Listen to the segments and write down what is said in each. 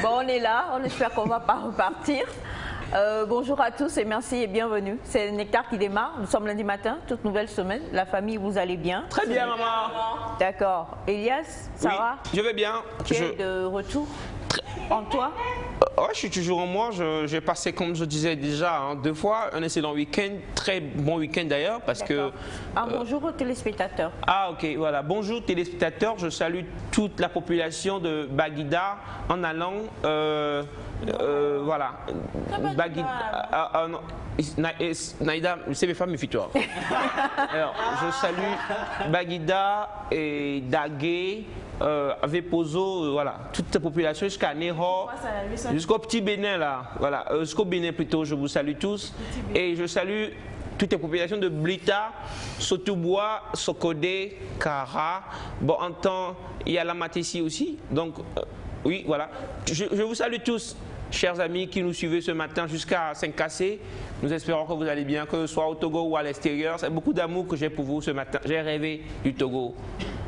Bon, on est là, on espère qu'on ne va pas repartir. Bonjour à tous et merci et bienvenue. C'est Nectar qui démarre. Nous sommes lundi matin, toute nouvelle semaine. La famille, vous allez bien? Très bien, maman. D'accord. Elias, ça va? Je vais bien. Tu es de retour en toi? Ouais, je suis toujours en moi. J'ai passé, comme je disais déjà, 2 fois un excellent week-end, très bon week-end d'ailleurs, parce que. Bonjour aux téléspectateurs. Ah ok, voilà. Bonjour téléspectateurs. Je salue toute la population de Baguida en allant. Voilà. Baguida. Naïda, c'est mes femmes, méfie-toi. Alors, je salue Baguida et Dagué. Vepozo, voilà, toute la population jusqu'à Ného, jusqu'au petit Bénin là, voilà, jusqu'au Bénin plutôt, je vous salue tous et je salue toutes les populations de Blita, Sotobois, Sokodé, Kara, bon en temps il y a la Matési aussi, donc oui voilà, je vous salue tous. Chers amis qui nous suivez ce matin jusqu'à Saint-Cassé, nous espérons que vous allez bien, que ce soit au Togo ou à l'extérieur. C'est beaucoup d'amour que j'ai pour vous ce matin. J'ai rêvé du Togo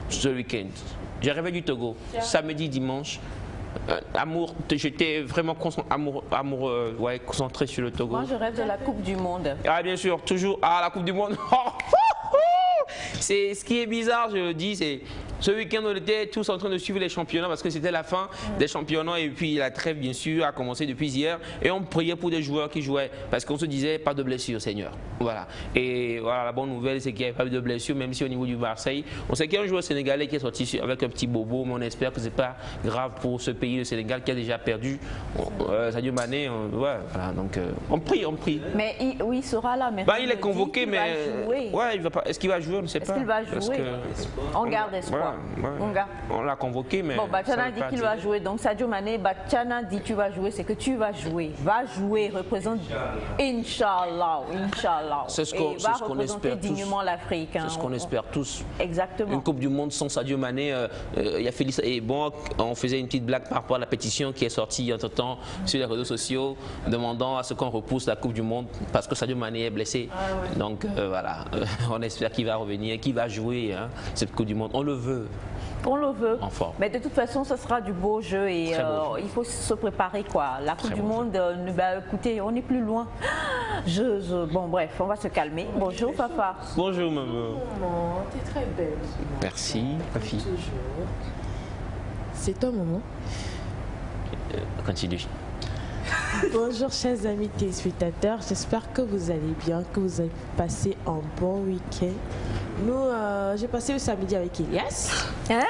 ce week-end. J'ai rêvé du Togo, samedi, dimanche. Amour, j'étais vraiment concentré sur le Togo. Moi, je rêve de la Coupe du Monde. Ah, bien sûr, toujours. Ah, la Coupe du Monde. C'est ce qui est bizarre, je le dis, c'est ce week-end on était tous en train de suivre les championnats parce que c'était la fin des championnats et puis la trêve bien sûr a commencé depuis hier et on priait pour des joueurs qui jouaient parce qu'on se disait pas de blessure Seigneur. Voilà. Et voilà, la bonne nouvelle c'est qu'il n'y avait pas de blessure même si au niveau du Marseille, on sait qu'il y a un joueur sénégalais qui est sorti avec un petit bobo mais on espère que c'est pas grave pour ce pays, le Sénégal qui a déjà perdu. Sadio Mané, ouais, voilà, donc on prie. Mais il sera là. Mais il est convoqué mais ouais, il va pas. Est-ce qu'il va jouer? On ne sait pas. Est-ce qu'il va jouer? On garde espoir. On l'a convoqué, mais. Bon, Bachana dit qu'il va jouer. Donc, Sadio Mané, Bachana dit tu vas jouer, c'est que tu vas jouer. Va jouer, représente. Inch'Allah. C'est ce qu'on espère dignement l'Afrique. C'est ce qu'on espère tous. Exactement. Une Coupe du Monde sans Sadio Mané. Il y a Félix. Et bon, on faisait une petite blague par rapport à la pétition qui est sortie entre-temps sur les réseaux sociaux, demandant à ce qu'on repousse la Coupe du Monde parce que Sadio Mané est blessé. Ah, ouais. Donc, voilà. On espère qu'il va revenir, qu'il va jouer cette Coupe du Monde. On le veut. On le veut. Enfin. Mais de toute façon, ce sera du beau jeu et il faut se préparer quoi. La Coupe du Monde, écoutez, on est plus loin. Bon, bref, on va se calmer. Bonjour, papa. Bonjour, maman. Maman, t'es très belle. Merci, ma fille. C'est toi, maman. Continue. Bonjour, chers amis téléspectateurs. J'espère que vous allez bien, que vous avez passé un bon week-end. Nous, j'ai passé le samedi avec Elias. Hein?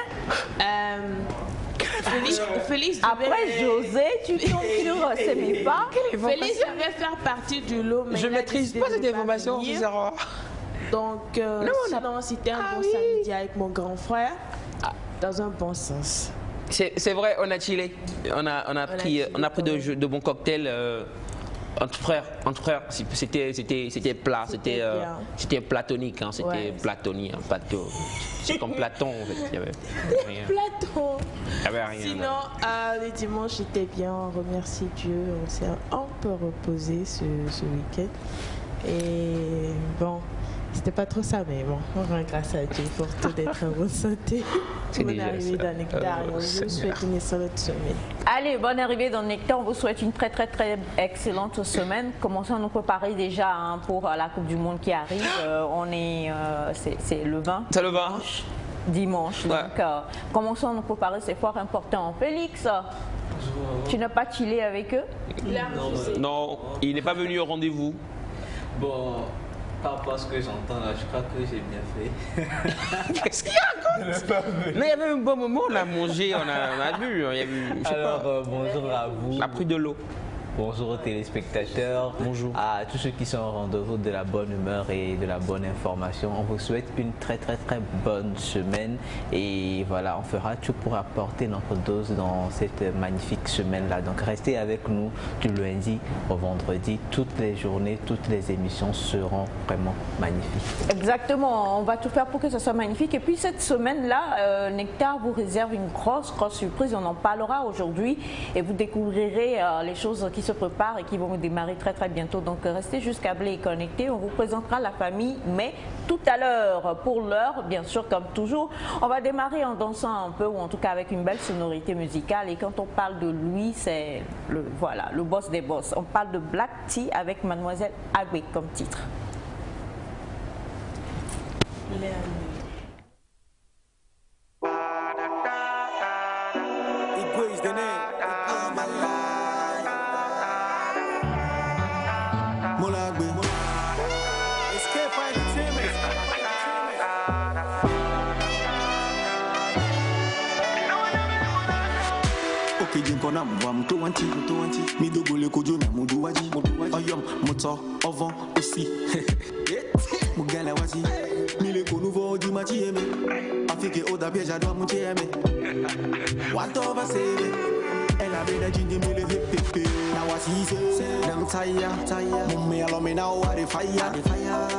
Félix après José, tu tombes sur c'est mes pas. Félix devait faire partie du lot. Mais je ne maîtrise pas cette information, Zéro. Donc, sinon, c'était un bon samedi avec mon grand frère, dans un bon sens. C'est vrai, on a chillé. On a pris de bons cocktails. Entre frères, c'était plat, c'était platonique, hein, c'était platonique, c'est comme Platon en fait. Il y avait rien. Platon. Il y avait rien. Sinon, le dimanche c'était bien, on remercie Dieu, on s'est un peu reposé ce week-end. Et bon, c'était pas trop ça, mais bon, on rend grâce à Dieu pour tout d'être en bonne santé. Bonne arrivée dans Nectar et on vous souhaite une excellente semaine. Allez, bonne arrivée dans Nectar, on vous souhaite une très excellente semaine. Commençons à nous préparer déjà pour la Coupe du Monde qui arrive. C'est le 20. C'est le 20. Dimanche. Ouais. Donc, commençons à nous préparer, c'est fort important. Félix, tu n'as pas chillé avec eux? Non, il n'est pas venu au rendez-vous. Bon, par rapport à ce que j'entends là, je crois que j'ai bien fait. Qu'est-ce qu'il raconte? Non, il y avait un bon moment, on a mangé, on a bu. Il y a eu, Alors, bonjour à vous. On a pris de l'eau. Bonjour aux téléspectateurs. Bonjour. À tous ceux qui sont au rendez-vous de la bonne humeur et de la bonne information. On vous souhaite une très bonne semaine. Et voilà, on fera tout pour apporter notre dose dans cette magnifique semaine-là. Donc restez avec nous du lundi au vendredi. Toutes les journées, toutes les émissions seront vraiment magnifiques. Exactement, on va tout faire pour que ça soit magnifique. Et puis cette semaine-là, Nectar vous réserve une grosse surprise. On en parlera aujourd'hui et vous découvrirez les choses qui se préparent et qui vont démarrer très très bientôt. Donc restez jusqu'à câblés et connectés. On vous présentera la famille, mais tout à l'heure. Pour l'heure, bien sûr, comme toujours, on va démarrer en dansant un peu, ou en tout cas avec une belle sonorité musicale. Et quand on parle de lui, c'est voilà, le boss des boss. On parle de Black T avec Mademoiselle Agbe comme titre. Kona mwa mto wanti midogo le kojo na mudu waji oyom moto oven aussi mugala waji mile ko nouveau di machi eme afike oda piège do mu eme what over say ela be da jinji mile pepe na wasi se them tire mumme alo me now are fire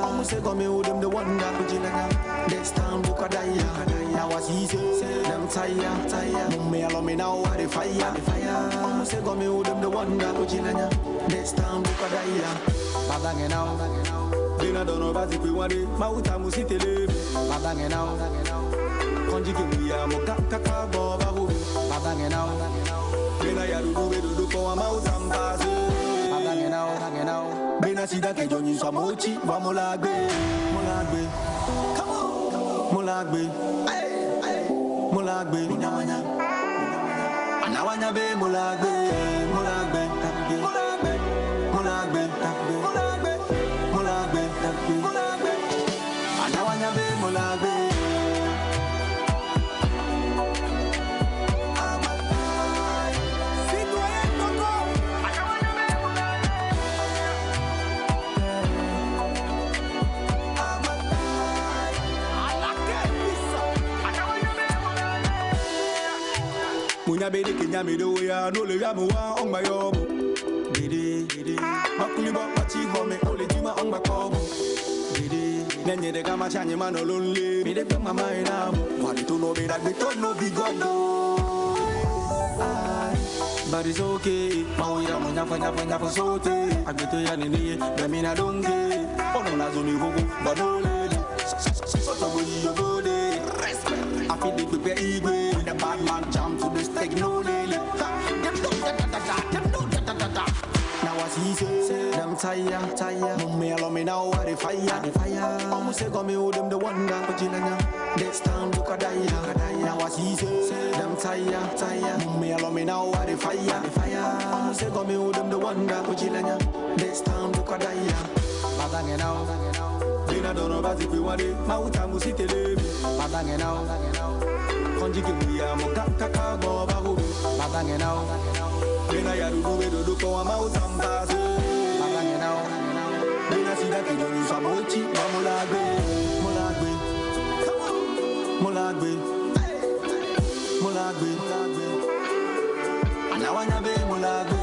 almost say come o them the wonder kujina next time buka daya na wasi se them tire mumme alo me now are fire almost say come o them the wonder kujina next time buka daya badange now bina dono bazi kwi wade mauta musitele badange now konjiki muya mo kaka boba hu badange now bina ya dudu kwa mauta mbaze badange now bina sida ke joni so mochi wa molagbe come on molagbe anawanya be molagbe anawanya be molagbe Munya bede kenya medo ya no le ya muwa on my yob dede makuli ba pachi home ole jima on my kobo dede nenye de kama chanye mano lonely me de kama mai na wali to no be that we to no be god but it's okay mawira munya fanya for sote agbeto ya nini be mi na donge ono na zoni hogo badole so to go yo bode I feel the pepe igwe the bad man jump to the stake no lily them do da now I see say them tire mumme alo me now are fire almost say come o them the wonder kujina next time buka daya now I see say them tire mumme alo me now are fire almost say come o them the wonder kujina next time buka daya badange now bina dono bazi kwi wade mauta musitele badange now konjiki muya mo kaka boba hu badange now bina ya dudu kwa mauta mbaze badange now bina sida ke joni so mochi wa molagbe anawanya be molagbe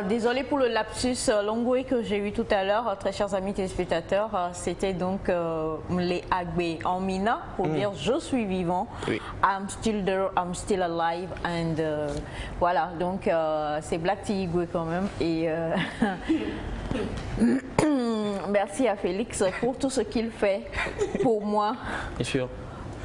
Désolée pour le lapsus longoué que j'ai eu tout à l'heure, très chers amis téléspectateurs. C'était donc les Agbe en Mina pour dire je suis vivant, oui. I'm still there, I'm still alive, and voilà, donc c'est Black T Igwe quand même. Et merci à Félix pour tout ce qu'il fait pour moi. Bien sûr.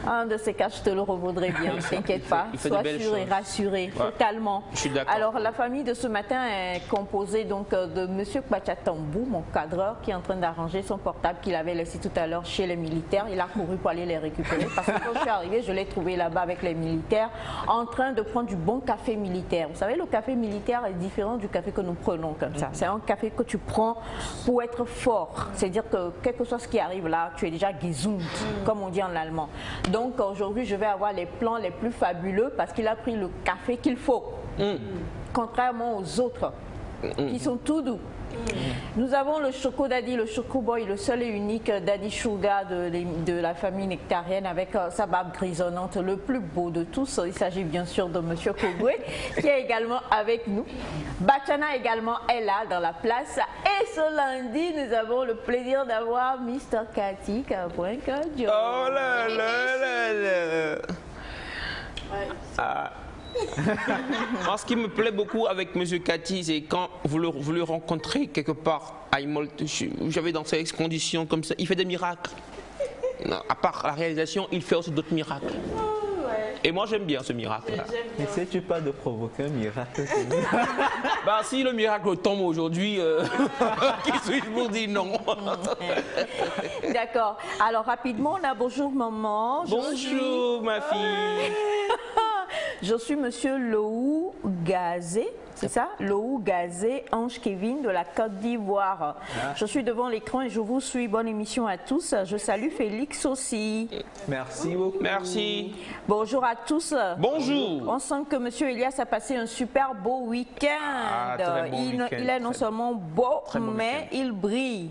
Un de ces cas, je te le revaudrai bien, ne t'inquiète pas. Sois sûr et rassuré, totalement. Je suis d'accord. Alors, la famille de ce matin est composée donc de Monsieur Kpachatambou, mon cadreur, qui est en train d'arranger son portable qu'il avait laissé tout à l'heure chez les militaires. Il a couru pour aller les récupérer parce que quand je suis arrivée, je l'ai trouvé là-bas avec les militaires en train de prendre du bon café militaire. Vous savez, le café militaire est différent du café que nous prenons comme ça. C'est un café que tu prends pour être fort. C'est-à-dire que quel que soit ce qui arrive là, tu es déjà gesund, comme on dit en allemand. Donc aujourd'hui, je vais avoir les plans les plus fabuleux parce qu'il a pris le café qu'il faut. Contrairement aux autres qui sont tout doux. Nous avons le Choco Daddy, le Choco Boy, le seul et unique Daddy Sugar de la famille nectarienne avec sa barbe grisonnante, le plus beau de tous. Il s'agit bien sûr de Monsieur Kogwe qui est également avec nous. Bachana également est là dans la place. Et ce lundi, nous avons le plaisir d'avoir Mr. Cathy Kabouenka-Diop. Oh là là là là. Moi, ce qui me plaît beaucoup avec M. Cathy, c'est quand vous le rencontrez quelque part à Imol, j'avais dans ces conditions comme ça, il fait des miracles. À part la réalisation, il fait aussi d'autres miracles. Et moi, j'aime bien ce miracle-là. N'essaies-tu pas de provoquer un miracle? Bah, si le miracle tombe aujourd'hui, qui suis-je pour dire non? D'accord. Alors, rapidement, on a bonjour maman. Bonjour ma fille. Je suis Monsieur Lou Gazé, c'est ça? Lou Gazé, Ange Kevin de la Côte d'Ivoire. Je suis devant l'écran et je vous suis. Bonne émission à tous. Je salue Félix aussi. Merci beaucoup. Merci. Bonjour à tous. Bonjour. On sent que Monsieur Elias a passé un super beau week-end. Très beau week-end. Il est non seulement beau, Très beau mais il brille.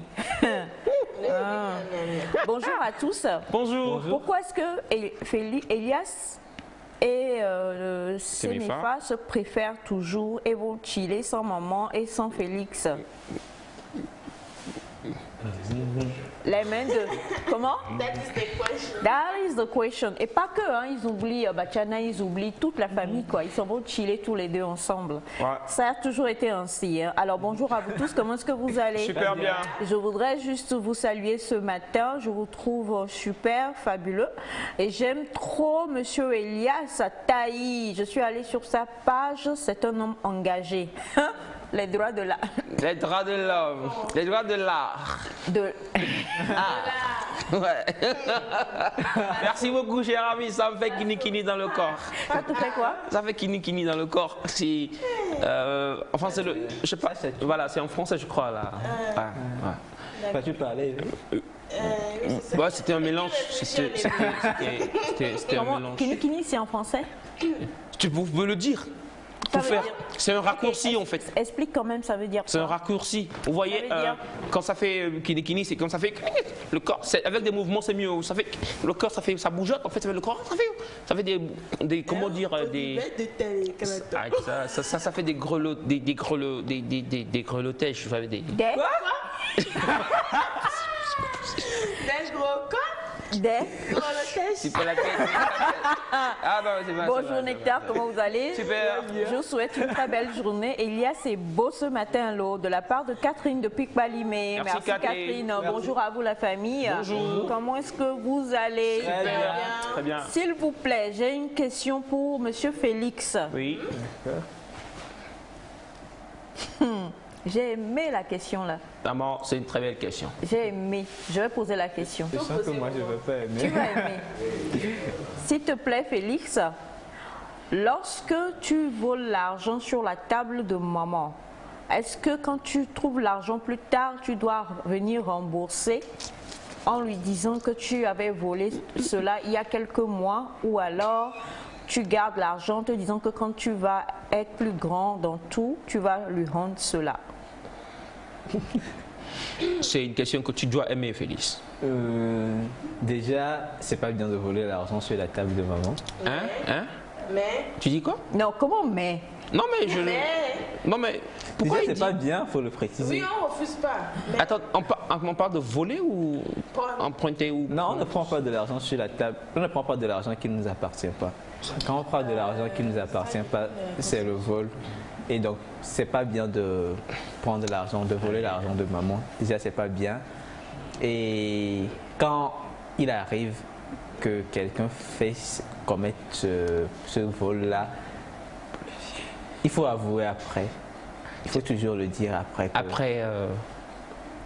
Bonjour à tous. Bonjour. Pourquoi est-ce que Elias et le Sénéfa se préfèrent toujours et vont chiller sans maman et sans Félix? Les mains de... Comment? That is the question. That is the question. Et pas que, hein, ils oublient Bachana, ils oublient toute la famille, quoi. Ils s'en vont chiller tous les deux ensemble. Ouais. Ça a toujours été ainsi. Hein. Alors bonjour à vous tous, comment est-ce que vous allez? Super bien. Je voudrais juste vous saluer ce matin. Je vous trouve super, fabuleux. Et j'aime trop Monsieur Elias Taï. Je suis allée sur sa page. C'est un homme engagé. Les droits de l'art. Les droits de l'homme. Les droits de l'art. Ouais. Merci beaucoup, cher ami. Ça me fait kini-kini dans le corps. Ça te fait quoi? Ça fait kini-kini dans le corps. Enfin, c'est le... Je sais pas. Voilà, c'est en français, je crois, là. Pas tu parlais. Ouais, c'était un mélange. C'était un mélange. Kini-kini, c'est en français? Tu peux le dire. C'est un raccourci en fait. Explique quand même, ça veut dire. C'est un raccourci. Vous voyez, quand ça fait kini-kini, c'est comme ça fait le corps. Avec des mouvements, c'est mieux. Ça fait le corps, ça bougeote. En fait, ça fait le corps. Ça fait des comment dire des. Ça fait des grelottèches. Des. Des gros quoi? C'est pas la tête. Ah non, c'est pas. Bonjour Nectar, comment vous allez? Super. Je vous souhaite une très belle journée. Elias est beau ce matin, l'eau, de la part de Catherine de Pic-Balimé. Merci Catherine. Merci. Bonjour à vous la famille. Bonjour. Comment est-ce que vous allez? Très bien. Très bien. S'il vous plaît, j'ai une question pour Monsieur Félix. Oui. J'ai aimé la question là. Vraiment, c'est une très belle question. J'ai aimé. Je vais poser la question. Je sens que moi je ne veux pas aimer. Tu vas aimer. S'il te plaît, Félix, lorsque tu voles l'argent sur la table de maman, est-ce que quand tu trouves l'argent plus tard, tu dois venir rembourser en lui disant que tu avais volé cela il y a quelques mois, ou alors tu gardes l'argent en te disant que quand tu vas être plus grand dans tout, tu vas lui rendre cela? C'est une question que tu dois aimer, Félix. Déjà, c'est pas bien de voler l'argent sur la table de maman. Hein? Mais. Tu dis quoi? Non, comment mais? Non mais je. Non mais. Pourquoi Déjà, il c'est dit... pas bien, faut le préciser. Oui, on refuse pas. Mais... Attends, on parle de voler ou emprunter ou... Non, on ne prend pas de l'argent sur la table. On ne prend pas de l'argent qui ne nous appartient pas. Quand on prend de l'argent qui ne nous appartient pas, c'est le vol. Et donc, c'est pas bien de prendre de l'argent, de voler l'argent de maman. Déjà, c'est pas bien. Et quand il arrive, que quelqu'un commette ce vol-là, il faut avouer après. Il faut toujours le dire après. Après...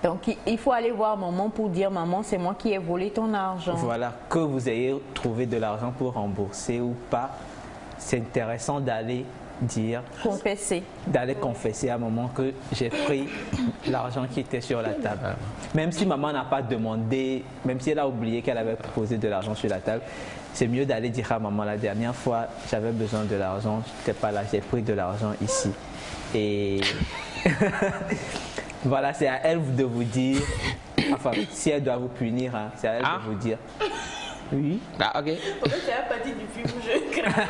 Donc, il faut aller voir maman pour dire, maman, c'est moi qui ai volé ton argent. Voilà, que vous ayez trouvé de l'argent pour rembourser ou pas, c'est intéressant d'aller dire... Confesser. D'aller confesser à maman que j'ai pris l'argent qui était sur la table. Même si maman n'a pas demandé, même si elle a oublié qu'elle avait posé de l'argent sur la table, c'est mieux d'aller dire à maman, la dernière fois, j'avais besoin de l'argent, je n'étais pas là, j'ai pris de l'argent ici. Et... Voilà, c'est à elle de vous dire, enfin, si elle doit vous punir, hein, c'est à elle de vous dire. Oui. Ah, ok. En fait, c'est la partie du film où je crains.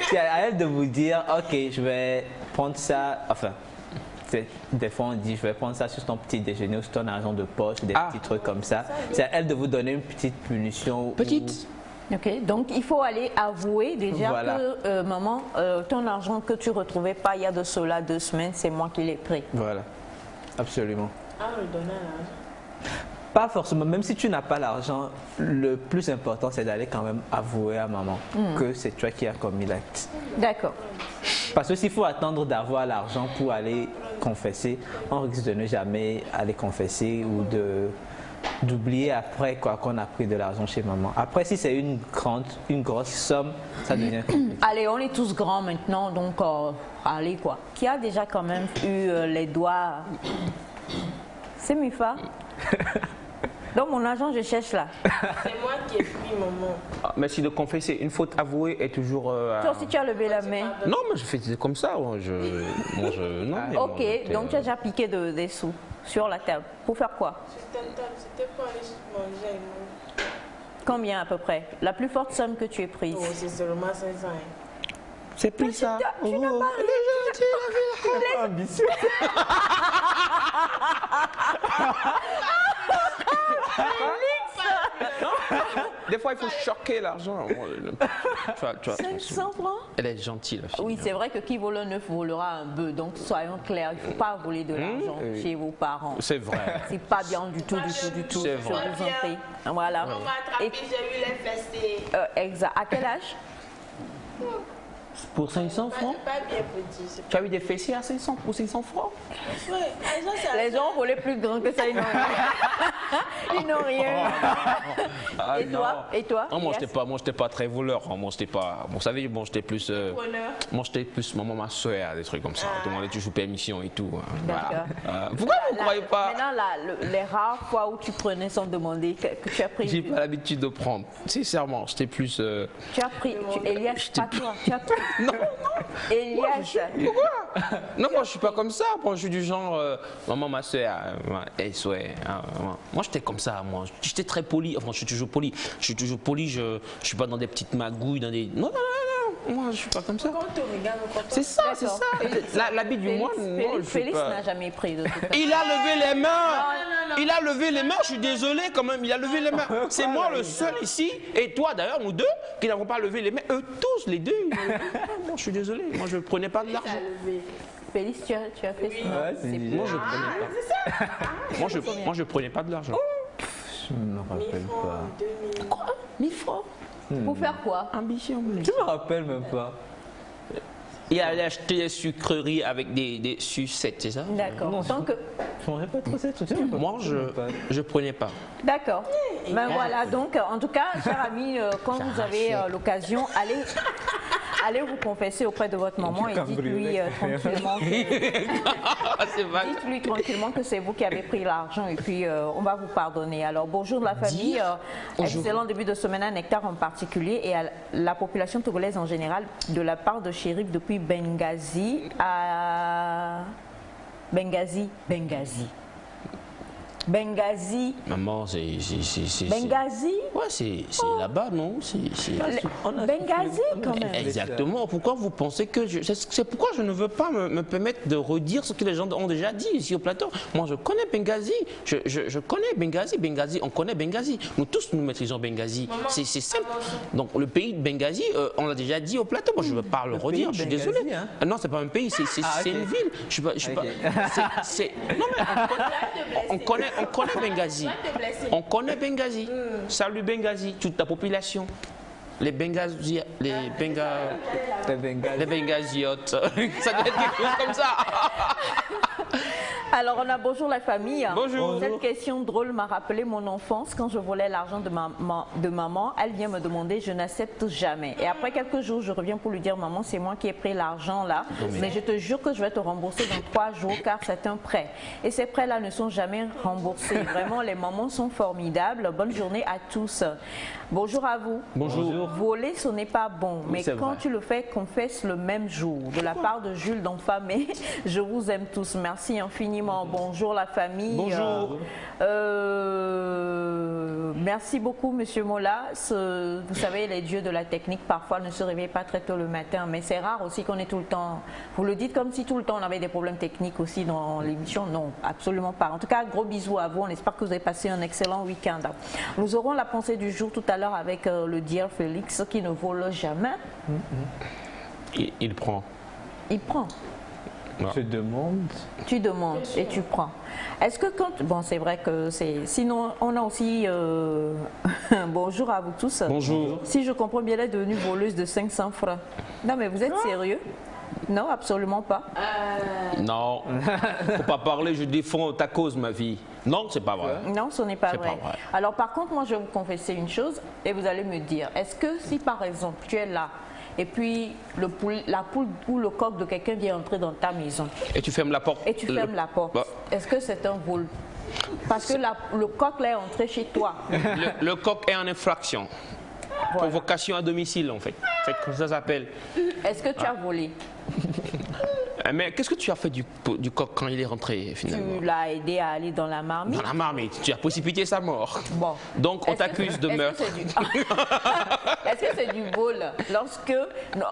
C'est à elle de vous dire, ok, je vais prendre ça, enfin, des fois on dit, je vais prendre ça sur ton petit déjeuner ou sur ton argent de poche, des petits trucs comme ça. C'est à elle de vous donner une petite punition. Petite. Ok, donc il faut aller avouer déjà Voilà. que, maman, ton argent que tu retrouvais pas il y a de cela 2 semaines, c'est moi qui l'ai pris. Voilà, absolument. Ah, on lui donnait l'argent. Pas forcément, même si tu n'as pas l'argent, le plus important c'est d'aller quand même avouer à maman que c'est toi qui as commis l'acte. D'accord. Parce que s'il faut attendre d'avoir l'argent pour aller confesser, on risque de ne jamais aller confesser ou d'oublier après quoi qu'on a pris de l'argent chez maman. Après, si c'est une grosse somme, ça devient compliqué. Allez, on est tous grands maintenant, donc allez quoi. Qui a déjà quand même eu les doigts... C'est Mifa. Donc mon argent, je cherche là. C'est moi qui ai pris maman. Ah, merci de confesser. Une faute avouée est toujours... Toi aussi, tu as levé la main. Non, mais je fais comme ça. Non, mais Ok, moi, donc tu as déjà piqué des sous sur la table. Pour faire quoi? C'était pour aller manger avec moi. Combien à peu près? La plus forte somme que tu aies prise? Oh, c'est seulement 500. c'est plus ça. Tu n'as pas C'est pas ambitieux. Des fois, il faut choquer l'argent. Tu vois, 500 francs? elle est gentille, la fille. Oui, c'est vrai que qui vole un œuf volera un bœuf. Donc soyons clairs, il ne faut pas voler de l'argent chez vos parents. C'est vrai. C'est pas bien du tout, du tout, du tout. C'est Je vrai. vous en prie. Voilà. On m'a attrapé, j'ai eu les fessées. Exact. À quel âge? Pour 500 francs? Pas bien petit. Tu as eu des fessiers à 500 pour 500 francs? Les gens volaient plus grand que ça, ils n'ont rien. Ils n'ont rien. Ah, Et toi? Et toi? Non, moi, Yes. j'étais pas très voleur. Moi, j'étais pas. Bon, vous savez, bon, j'étais plus. Moi, j'étais plus maman, ma soeur, des trucs comme ça. Demandais toujours permission et tout. Voilà. Pourquoi vous ne croyez pas? Maintenant, les rares fois où tu prenais sans demander, que tu as pris. J'ai pas l'habitude de prendre. Sincèrement, j'étais plus. Tu as pris. Elias, pas toi. Tu as pris. Non, Elias. pourquoi? Non, moi, je suis pas comme ça. Moi, je suis du genre maman, ma soeur. Moi, j'étais comme ça. Moi, j'étais très poli. Enfin, je suis toujours poli. Je suis pas dans des petites magouilles, dans des. Non. Moi, je suis pas comme ça. Quand on te regarde, on comprend. C'est ça. L'habit du moine, moi, je suis Félix pas. n'a jamais pris de toute façon. Il a levé les mains. Il a levé les mains. Je suis désolé quand même. Il a levé les mains. C'est moi le seul ici et toi d'ailleurs, nous deux, qui n'avons pas levé les mains. Eux tous, les deux. Moi, je suis désolé. Moi, je prenais pas de l'argent. Félix, tu as fait ça. Ouais, c'est bizarre. Moi, je prenais pas. Moi, je prenais pas de l'argent. Je ne me rappelle pas. 2000. Quoi 1000 francs Pour faire quoi? Ambition. Je me rappelle même pas. Il a acheté des sucreries avec des sucettes, c'est ça? D'accord. Non, Donc, je ne me rappelle pas trop cette chose. Moi, je prenais pas. d'accord. Ben voilà, donc en tout cas, chers amis, quand vous avez l'occasion, allez vous confesser auprès de votre maman et dites-lui tranquillement C'est vague. dites-lui tranquillement que c'est vous qui avez pris l'argent et puis on va vous pardonner. Alors bonjour de la famille, excellent début de semaine à Nectar en particulier et à la population togolaise en général de la part de Chérif depuis Benghazi à Benghazi. Maman, c'est. Benghazi. Ouais, c'est là-bas, non? Benghazi quand même. Exactement. Pourquoi vous pensez que c'est pourquoi je ne veux pas me permettre de redire ce que les gens ont déjà dit ici au plateau. Moi, je connais Benghazi. Je connais Benghazi. Benghazi, on connaît Benghazi. Nous tous, nous maîtrisons Benghazi. C'est simple. Donc, le pays de Benghazi, on l'a déjà dit au plateau. Moi, je ne veux pas le redire. Je suis désolé. Hein? Non, c'est pas un pays. C'est okay. une ville. Je suis pas. Okay. Non, mais on connaît. on connaît Benghazi. On connaît Benghazi. Salut Benghazi, toute ta population. Les Benghazi, les Benghaziotes. Ça doit être quelque chose comme ça. Alors, on a bonjour la famille. Bonjour. Cette question drôle m'a rappelé mon enfance. Quand je volais l'argent de maman, elle vient me demander, je n'accepte jamais. Et après quelques jours, je reviens pour lui dire, maman, c'est moi qui ai pris l'argent là. Mais je te jure que je vais te rembourser dans 3 jours car c'est un prêt. Et ces prêts-là ne sont jamais remboursés. Vraiment, les mamans sont formidables. Bonne journée à tous. Bonjour à vous. Bonjour. Voler, ce n'est pas bon. Mais c'est quand vrai. tu le fais, confesse le même jour. De la part de Jules d'Enfamé, je vous aime tous. Merci infiniment. Bonjour la famille. Bonjour. Merci beaucoup, Monsieur Mola. Vous savez, les dieux de la technique, parfois, ne se réveillent pas très tôt le matin. Mais c'est rare aussi qu'on ait tout le temps... Vous le dites comme si tout le temps on avait des problèmes techniques aussi dans l'émission. Non, absolument pas. En tout cas, gros bisous à vous. On espère que vous avez passé un excellent week-end. Nous aurons la pensée du jour tout à l'heure avec le Dear Félix qui ne vole jamais. Il prend. Il prend. Je demande. Tu demandes et tu prends. Est-ce que quand... Bon, c'est vrai que c'est... Sinon, on a aussi... Bonjour à vous tous. Bonjour. Si je comprends bien, elle est devenue voleuse de 500 francs. Non, mais vous êtes sérieux? Non, absolument pas. Non, faut pas parler, je défends ta cause, ma vie. Non, c'est pas vrai. Non, ce n'est pas C'est vrai. pas vrai. Alors, par contre, moi, je vais vous confesser une chose et vous allez me dire, est-ce que si, par exemple, tu es là et puis la poule ou le coq de quelqu'un vient entrer dans ta maison Et tu fermes la porte. et tu fermes la porte, Bah. est-ce que c'est un vol? Parce que le coq là est entré chez toi. Le coq est en infraction. Voilà. Provocation à domicile, en fait. C'est comme ça s'appelle. Est-ce que tu as volé? Mais qu'est-ce que tu as fait du coq quand il est rentré, finalement? Tu l'as aidé à aller dans la marmite? Dans la marmite, tu as précipité sa mort. Bon. Donc, on Est-ce que t'accuse c'est- de est-ce que meurtre. c'est du- Est-ce que c'est du vol lorsque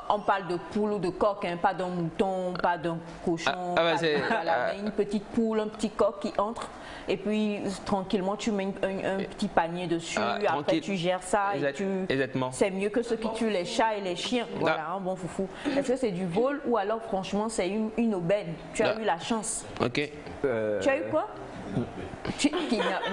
on parle de poule ou de coq, hein, pas d'un mouton, pas d'un cochon, Ah, bah, pas c'est- voilà, mais une petite poule, un petit coq qui entre et puis tranquillement tu mets un petit panier dessus, après tranquille. tu gères ça et Exact- tu... exactement. C'est mieux que ceux qui tuent les chats et les chiens. Voilà, un bon foufou. Est-ce que c'est du vol ou alors franchement c'est une aubaine? Tu as Ah. eu la chance. Ok. Tu as eu quoi?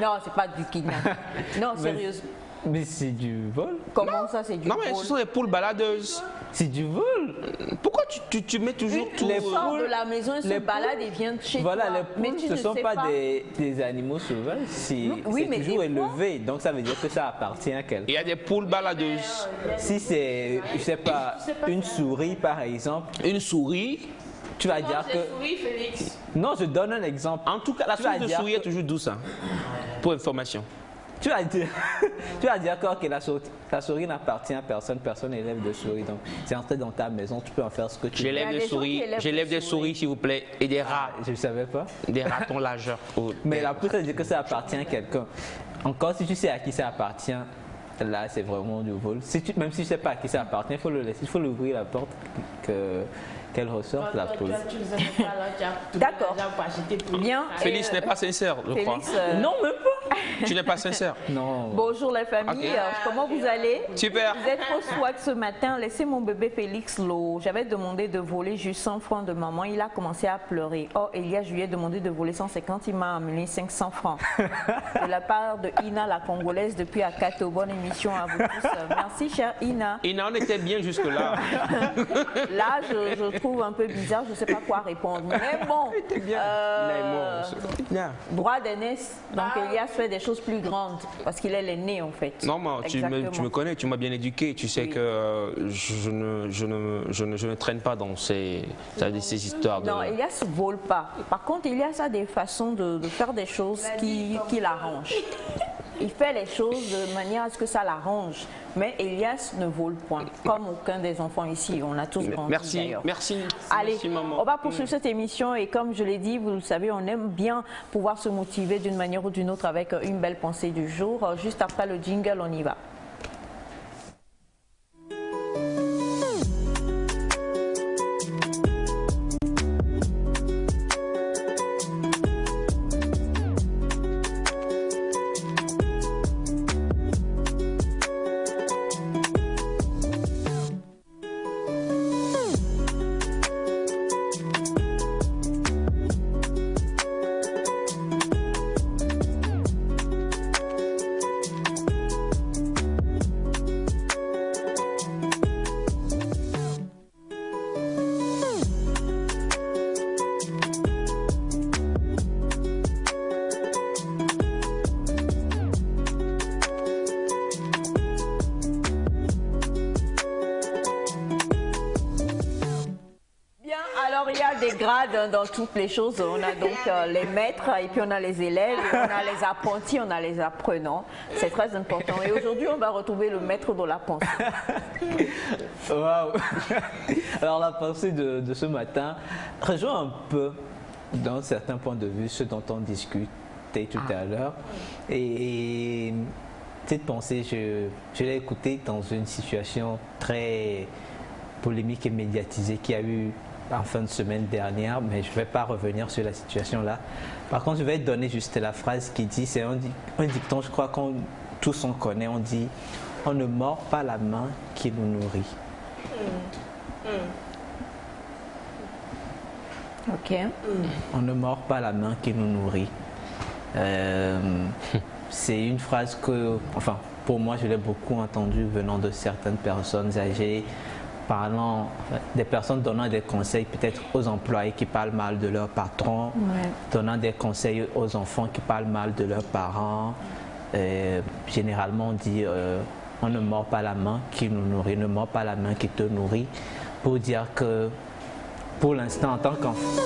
Non, c'est pas du kidnapping. Non, sérieusement. Mais c'est du vol. Comment ça, c'est du Non, mais vol? ce sont des poules baladeuses. C'est du vol. Pourquoi tu mets toujours tout... Les Ils sortent poules- de la maison, ils se les baladent et viennent chez Voilà, toi. les Mais poules, tu ce ne ne sont sais pas des animaux sauvages, Oui, c'est mais toujours des élevé, donc ça veut dire que ça appartient à quelqu'un. Il y a des poules baladeuses. Si c'est, je sais pas, une souris par exemple, Une souris. tu vas dire que... Oui, Félix. Non, je donne un exemple. En tout cas, la Tu vas souris de dire souris est que- toujours douce. Hein, pour information. Tu vas dire, tu vas dire que ok, la souris n'appartient à personne, personne n'élève de souris. Donc, c'est entré dans ta maison, tu peux en faire ce que tu veux. Il y J'élève a des des gens souris, qui élèvent j'élève des des souris, s'il vous plaît, et des rats, Je ne savais pas. des ratons lageurs. Oh, Mais la poutre, ça veut dire que ça appartient à quelqu'un. Encore, si tu sais à qui ça appartient, là, c'est vraiment du vol. Même si tu ne sais pas à qui ça appartient, il faut le laisser, il faut lui ouvrir la porte, qu'elle ressorte la poule. D'accord. Bien. Félix n'est pas sincère, je crois. Félix, Non, même pas. Tu n'es pas sincère. Non. bonjour la famille. Ok. Comment vous allez? Super. Vous êtes trop swag ce matin. Laissez mon bébé Félix l'eau. J'avais demandé de voler juste 100 francs de maman. Il a commencé à pleurer. Oh, Elia, je lui ai demandé de voler 150. Il m'a amené 500 francs. De la part de Ina, la Congolaise, depuis Akato. Bonne émission à vous tous. Merci, chère Ina. Il en était bien jusque-là. Là, je trouve un peu bizarre. Je ne sais pas quoi répondre. Mais bon. Droit d'aînesse. Donc, Elias fait des choses plus grandes. Parce qu'il est l'aîné, en fait. Non, mais tu Exactement. me connais, tu m'as bien éduqué. Tu sais Oui. que je ne traîne pas dans ces histoires de... Non, Elias ne vole pas. Par contre, Elias a des façons de faire des choses qui l'arrangent. Il fait les choses de manière à ce que ça l'arrange. Mais Elias ne vole point, comme aucun des enfants ici. On a tous grandi Merci, d'ailleurs. merci. Allez, Merci, maman. on va poursuivre cette émission et comme je l'ai dit, vous le savez, on aime bien pouvoir se motiver d'une manière ou d'une autre avec une belle pensée du jour. Juste après le jingle, on y va. dans toutes les choses, on a donc les maîtres et puis on a les élèves, on a les apprentis, on a les apprenants. C'est très important. Et aujourd'hui, on va retrouver le maître de la pensée. Waouh. Alors la pensée de ce matin rejoint un peu, dans certains points de vue, ce dont on discutait tout à l'heure. Et cette pensée, je l'ai écoutée dans une situation très polémique et médiatisée qu'il y a eu en fin de semaine dernière, mais je ne vais pas revenir sur la situation là. Par contre, je vais donner juste la phrase qui dit, c'est un dicton, je crois qu'on tous on connaît, on dit « On ne mord pas la main qui nous nourrit ». Ok. On ne mord pas la main qui nous nourrit. C'est une phrase que, enfin, pour moi, je l'ai beaucoup entendue venant de certaines personnes âgées, parlant, des personnes donnant des conseils peut-être aux employés qui parlent mal de leur patron, donnant des conseils aux enfants qui parlent mal de leurs parents. Généralement, on dit on ne mord pas la main qui nous nourrit, ne mord pas la main qui te nourrit, pour dire que pour l'instant, en tant qu'enfant.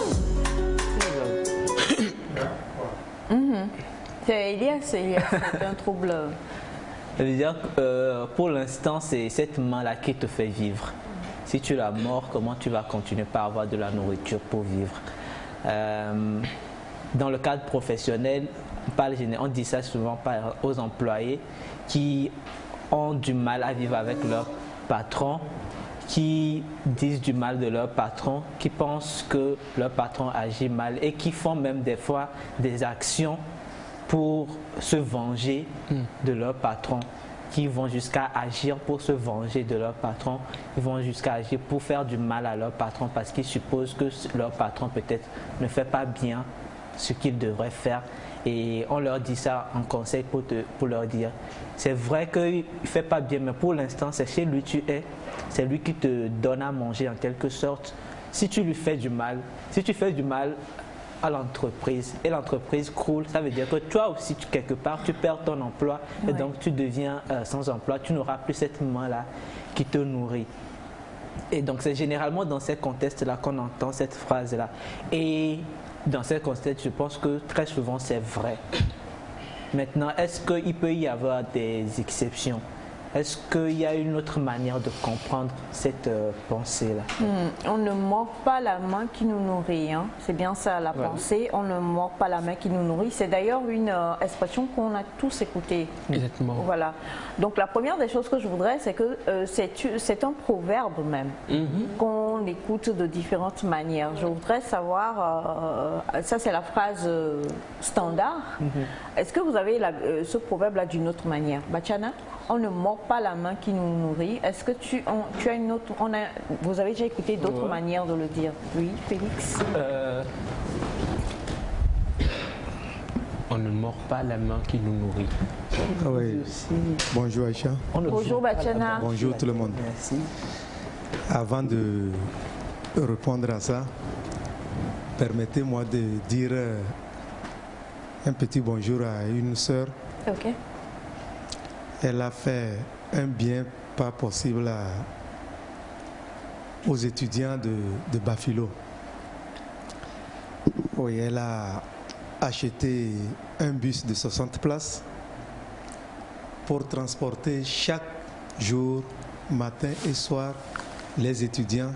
C'est un trouble. Ça veut dire que pour l'instant, c'est cette main-là qui te fait vivre. Si tu la mords, comment tu vas continuer par avoir de la nourriture pour vivre? Dans le cadre professionnel, on dit ça souvent aux employés qui ont du mal à vivre avec leur patron, qui disent du mal de leur patron, qui pensent que leur patron agit mal et qui font même des fois des actions pour se venger de leur patron, qui vont jusqu'à agir pour se venger de leur patron, ils vont jusqu'à agir pour faire du mal à leur patron parce qu'ils supposent que leur patron peut-être ne fait pas bien ce qu'il devrait faire. Et on leur dit ça en conseil pour leur dire, c'est vrai qu'il ne fait pas bien, mais pour l'instant, c'est chez lui tu es, c'est lui qui te donne à manger en quelque sorte. Si tu lui fais du mal, si tu fais du mal à l'entreprise et l'entreprise croule, ça veut dire que toi aussi, quelque part, tu perds ton emploi et donc tu deviens sans emploi, tu n'auras plus cette main-là qui te nourrit. Et donc c'est généralement dans ces contextes-là qu'on entend cette phrase-là. Et dans ces contextes, je pense que très souvent c'est vrai. Maintenant, est-ce qu'il peut y avoir des exceptions? Est-ce qu'il y a une autre manière de comprendre cette pensée-là? On ne mord pas la main qui nous nourrit. Hein. C'est bien ça la pensée. On ne mord pas la main qui nous nourrit. C'est d'ailleurs une expression qu'on a tous écoutée. Exactement. Voilà. Donc la première des choses que je voudrais, c'est que c'est un proverbe même qu'on écoute de différentes manières. Je voudrais savoir, ça c'est la phrase standard. Est-ce que vous avez ce proverbe-là d'une autre manière? Bachana, on ne mord pas la main qui nous nourrit. Est-ce que tu as une autre... vous avez déjà écouté d'autres manières de le dire? Oui, Félix? On ne mord pas la main qui nous nourrit. Ah oui. Bonjour Aïcha. Bonjour Bachana. Bonjour tout le monde. Merci. Avant de répondre à ça, permettez-moi de dire un petit bonjour à une sœur. Ok. Elle a fait un bien pas possible aux étudiants de Bafilo. Oui, elle a acheté un bus de 60 places pour transporter chaque jour, matin et soir, les étudiants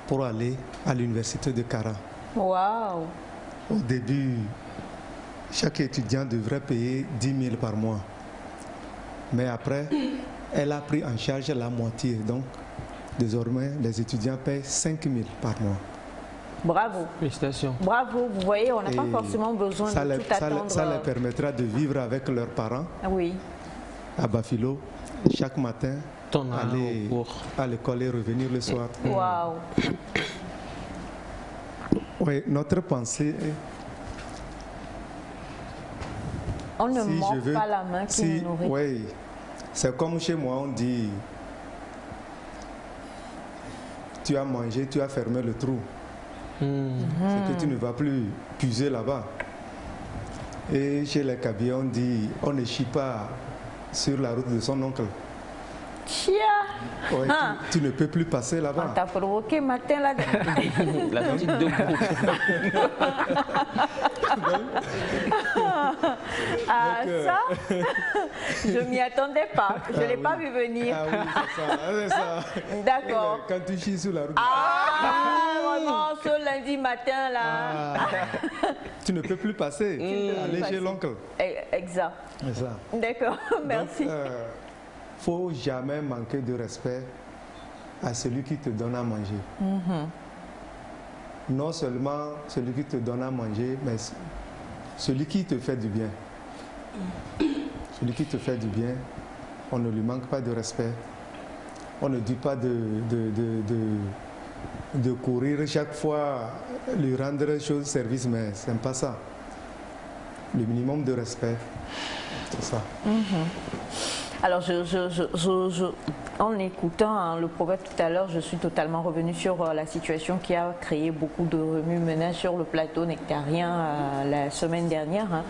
pour aller à l'université de Kara. Waouh! Au début, chaque étudiant devrait payer 10 000 par mois. Mais après, elle a pris en charge la moitié. Donc, désormais, les étudiants paient 5 000 par mois. Bravo. Félicitations. Bravo. Vous voyez, on n'a pas forcément besoin de tout attendre. Ça leur permettra de vivre avec leurs parents à Bafilo, chaque matin, aller à l'école et revenir le soir. Waouh. Oui, notre pensée est... On ne mord pas la main qui nous nourrit. Oui, c'est comme chez moi, on dit, tu as mangé, tu as fermé le trou. C'est que tu ne vas plus puiser là-bas. Et chez les Kabyles, on dit, on ne chie pas sur la route de son oncle. Tiens. Ouais, tu ne peux plus passer On là-bas. t'a provoqué matin là. La petite de groupe. Ça, je m'y attendais pas. Je ne l'ai pas vu venir. Ah oui, c'est ça. D'accord. Quand tu chies sur la route. Vraiment, ce lundi matin là. Tu ne peux plus passer. Aller chez l'oncle. Exact. C'est ça. D'accord, merci. Donc, faut jamais manquer de respect à celui qui te donne à manger. Non seulement celui qui te donne à manger, mais celui qui te fait du bien. Celui qui te fait du bien, on ne lui manque pas de respect. On ne dit pas de courir chaque fois, lui rendre service, mais ce n'est pas ça. Le minimum de respect, c'est ça. Alors, en écoutant le proverbe tout à l'heure, je suis totalement revenue sur la situation qui a créé beaucoup de remue-ménage sur le plateau nectarien la semaine dernière.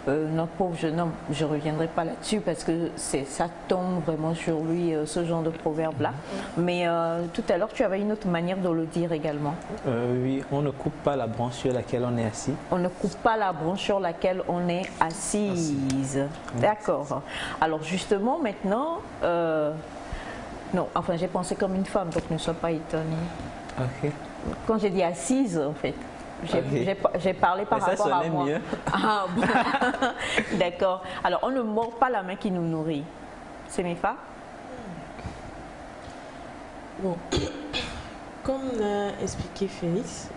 Notre pauvre jeune homme, je ne reviendrai pas là-dessus parce que ça tombe vraiment sur lui, ce genre de proverbe-là. Mais tout à l'heure, tu avais une autre manière de le dire également. Oui, on ne coupe pas la branche sur laquelle on est assis. On ne coupe pas la branche sur laquelle on est assise. D'accord. Alors justement, maintenant, non, enfin j'ai pensé comme une femme, donc ne sois pas étonnée. Ok. Quand j'ai dit assise, en fait, j'ai parlé par rapport à moi. Mieux. Ah bon. D'accord. Alors, on ne mord pas la main qui nous nourrit. C'est mes pas. Bon, comme l'a expliqué Félix,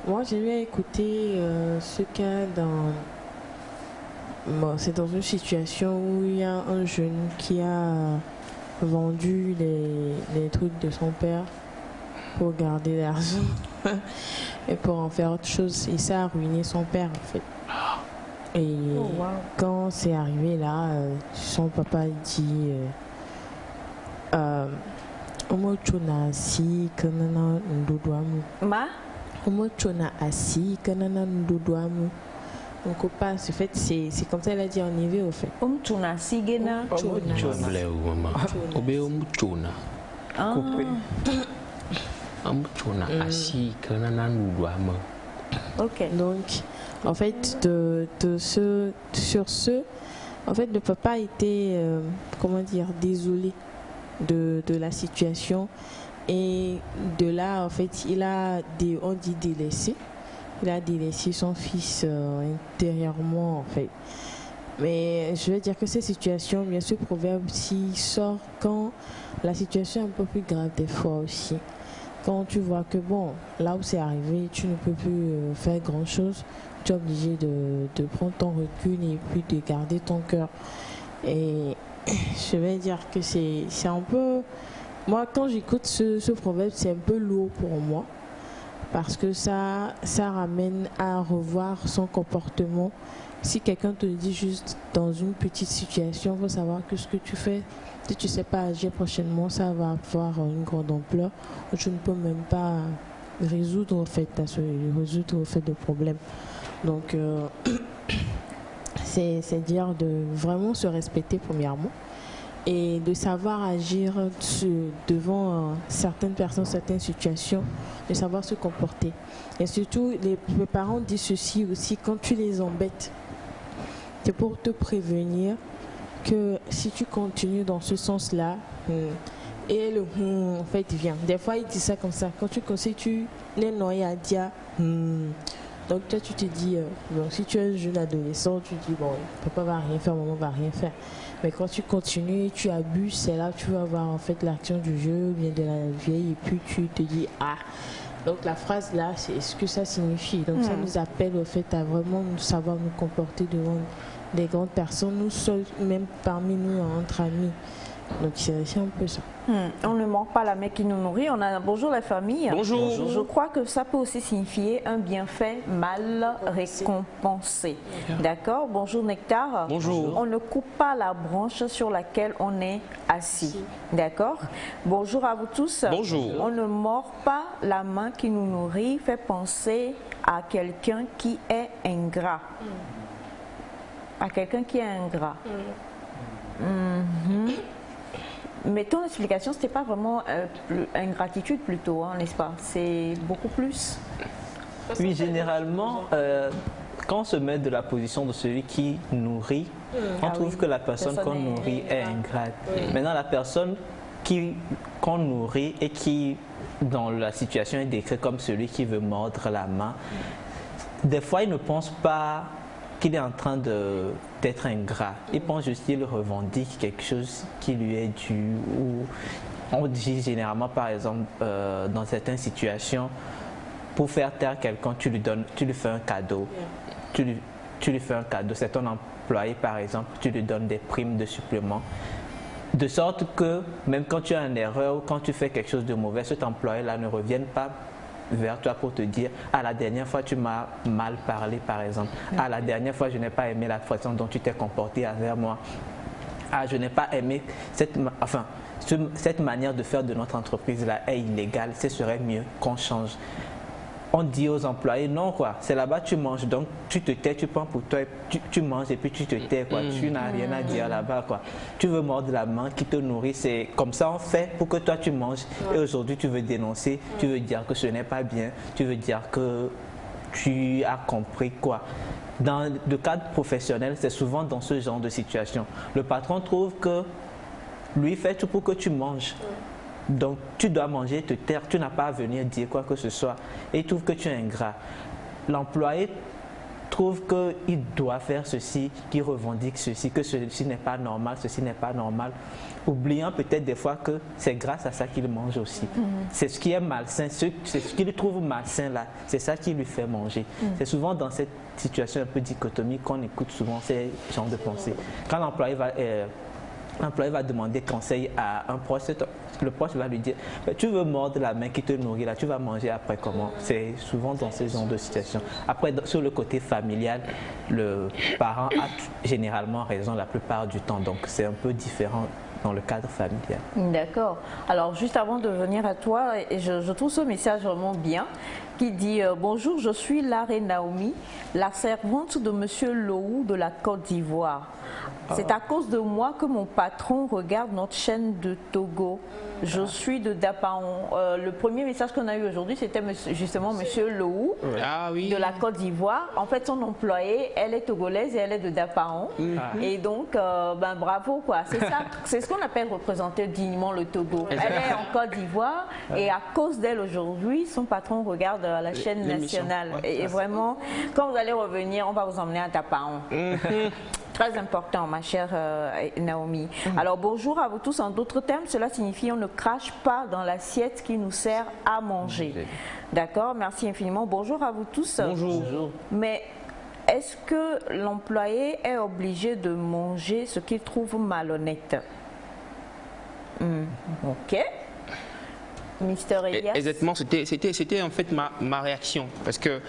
moi j'ai bien écouté ce cas dans... Bon, c'est dans une situation où il y a un jeune qui a vendu les trucs de son père pour garder l'argent et pour en faire autre chose. Et ça a ruiné son père en fait. Et quand c'est arrivé là, son papa dit Omo chona asi kanana ndodoamu. Ma? Omo chona asi kanana ndodoamu. On coupe pas, en fait, c'est comme ça, elle a dit en IV au fait. Chona sigena. Ok. Donc, en fait, sur ce, en fait, le papa était, comment dire, désolé de la situation. Et de là, en fait, on dit délaissé. Il a délaissé son fils intérieurement, en fait. Mais je veux dire que ces situations, bien sûr, proverbe aussi sort quand la situation est un peu plus grave des fois aussi. Quand tu vois que, bon, là où c'est arrivé, tu ne peux plus faire grand-chose, tu es obligé de prendre ton recul et puis de garder ton cœur. Et je vais dire que c'est un peu... Moi, quand j'écoute ce proverbe, c'est un peu lourd pour moi. Parce que ça ramène à revoir son comportement. Si quelqu'un te dit juste dans une petite situation, il faut savoir que ce que tu fais, si tu ne sais pas agir prochainement, ça va avoir une grande ampleur. Tu ne peux même pas résoudre au fait de problème. Donc, c'est dire de vraiment se respecter premièrement et de savoir agir devant certaines personnes, certaines situations, de savoir se comporter. Et surtout, les parents disent ceci aussi, quand tu les embêtes, c'est pour te prévenir que si tu continues dans ce sens-là, et le en fait vient. Des fois, il dit ça comme ça. Quand tu n'es noyé à dire, donc toi tu te dis, bon, si tu es un jeune adolescent, tu te dis, bon, papa va rien faire, maman va rien faire. Mais quand tu continues, tu abuses, c'est là que tu vas voir en fait l'action du jeu, bien de la vieille, et puis tu te dis, ah. Donc la phrase là, c'est ce que ça signifie. Donc ça nous appelle au fait à vraiment savoir nous comporter devant des grandes personnes, nous seuls, même parmi nous, entre amis. Donc c'est un peu ça. On ne manque pas la main qui nous nourrit. On a bonjour la famille. Bonjour. Je crois que ça peut aussi signifier un bienfait mal récompensé. D'accord. Bonjour Nectar. Bonjour. On ne coupe pas la branche sur laquelle on est assis. D'accord. Bonjour à vous tous. Bonjour. On ne mord pas la main qui nous nourrit. Fait penser à quelqu'un qui est ingrat. À quelqu'un qui est ingrat. Mais ton explication, c'était pas vraiment ingratitude plutôt, hein, n'est-ce pas? C'est beaucoup plus. Oui, généralement, quand on se met de la position de celui qui nourrit, on trouve que la personne qu'on nourrit est ingrate. Maintenant, la personne qu'on nourrit et qui, dans la situation, est décrite comme celui qui veut mordre la main, des fois, il ne pense pas qu'il est en train d'être ingrat. Il pense juste qu'il revendique quelque chose qui lui est dû. Ou on dit généralement, par exemple, dans certaines situations, pour faire taire quelqu'un, tu lui fais un cadeau. Tu lui fais un cadeau. C'est ton employé, par exemple, tu lui donnes des primes de supplément. De sorte que même quand tu as une erreur ou quand tu fais quelque chose de mauvais, cet employé-là ne revienne pas vers toi pour te dire « Ah, la dernière fois, tu m'as mal parlé, par exemple. Ah, la dernière fois, je n'ai pas aimé la façon dont tu t'es comporté envers moi. Ah, je n'ai pas aimé cette manière de faire de notre entreprise-là est illégale. Ce serait mieux qu'on change. » On dit aux employés, non quoi, c'est là-bas tu manges, donc tu te tais, tu prends pour toi, tu manges et puis tu te tais quoi, tu n'as rien à dire là-bas quoi. Tu veux mordre la main qui te nourrit, c'est comme ça on fait pour que toi tu manges et aujourd'hui tu veux dénoncer, tu veux dire que ce n'est pas bien, tu veux dire que tu as compris quoi. Dans le cadre professionnel, c'est souvent dans ce genre de situation. Le patron trouve que lui fait tout pour que tu manges. Donc, tu dois manger, te taire, tu n'as pas à venir dire quoi que ce soit. Et il trouve que tu es ingrat. L'employé trouve qu'il doit faire ceci, qu'il revendique ceci, que ceci n'est pas normal, ceci n'est pas normal. Oubliant peut-être des fois que c'est grâce à ça qu'il mange aussi. C'est ce qui est malsain, c'est ce qu'il trouve malsain là, c'est ça qui lui fait manger. C'est souvent dans cette situation un peu dichotomique qu'on écoute souvent ces genres de pensées. Quand l'employé va demander conseil à un proche, le proche va lui dire tu veux mordre la main qui te nourrit là, tu vas manger après comment? C'est souvent dans ce genre de situation. Après, sur le côté familial, le parent a généralement raison la plupart du temps, donc c'est un peu différent dans le cadre familial. D'accord. Alors juste avant de venir à toi, je trouve ce message vraiment bien qui dit bonjour, je suis Laré Naomi, la servante de Monsieur Lou de la Côte d'Ivoire. C'est à cause de moi que mon patron regarde notre chaîne de Togo. Je suis de Dapaon. Le premier message qu'on a eu aujourd'hui, c'était justement Monsieur Lou de la Côte d'Ivoire. En fait, son employée, elle est togolaise et elle est de Dapaon. Et donc, bravo quoi. C'est ça, c'est ce qu'on appelle représenter dignement le Togo. Elle est en Côte d'Ivoire et à cause d'elle aujourd'hui, son patron regarde la chaîne nationale. Et vraiment, quand vous allez revenir, on va vous emmener à Dapaon. Très important, ma chère Naomi. Alors, bonjour à vous tous. En d'autres termes, cela signifie on ne crache pas dans l'assiette qui nous sert à manger. D'accord, merci infiniment. Bonjour à vous tous. Bonjour. Mais est-ce que l'employé est obligé de manger ce qu'il trouve malhonnête? Ok. Mister Elias. Exactement, c'était en fait ma réaction parce que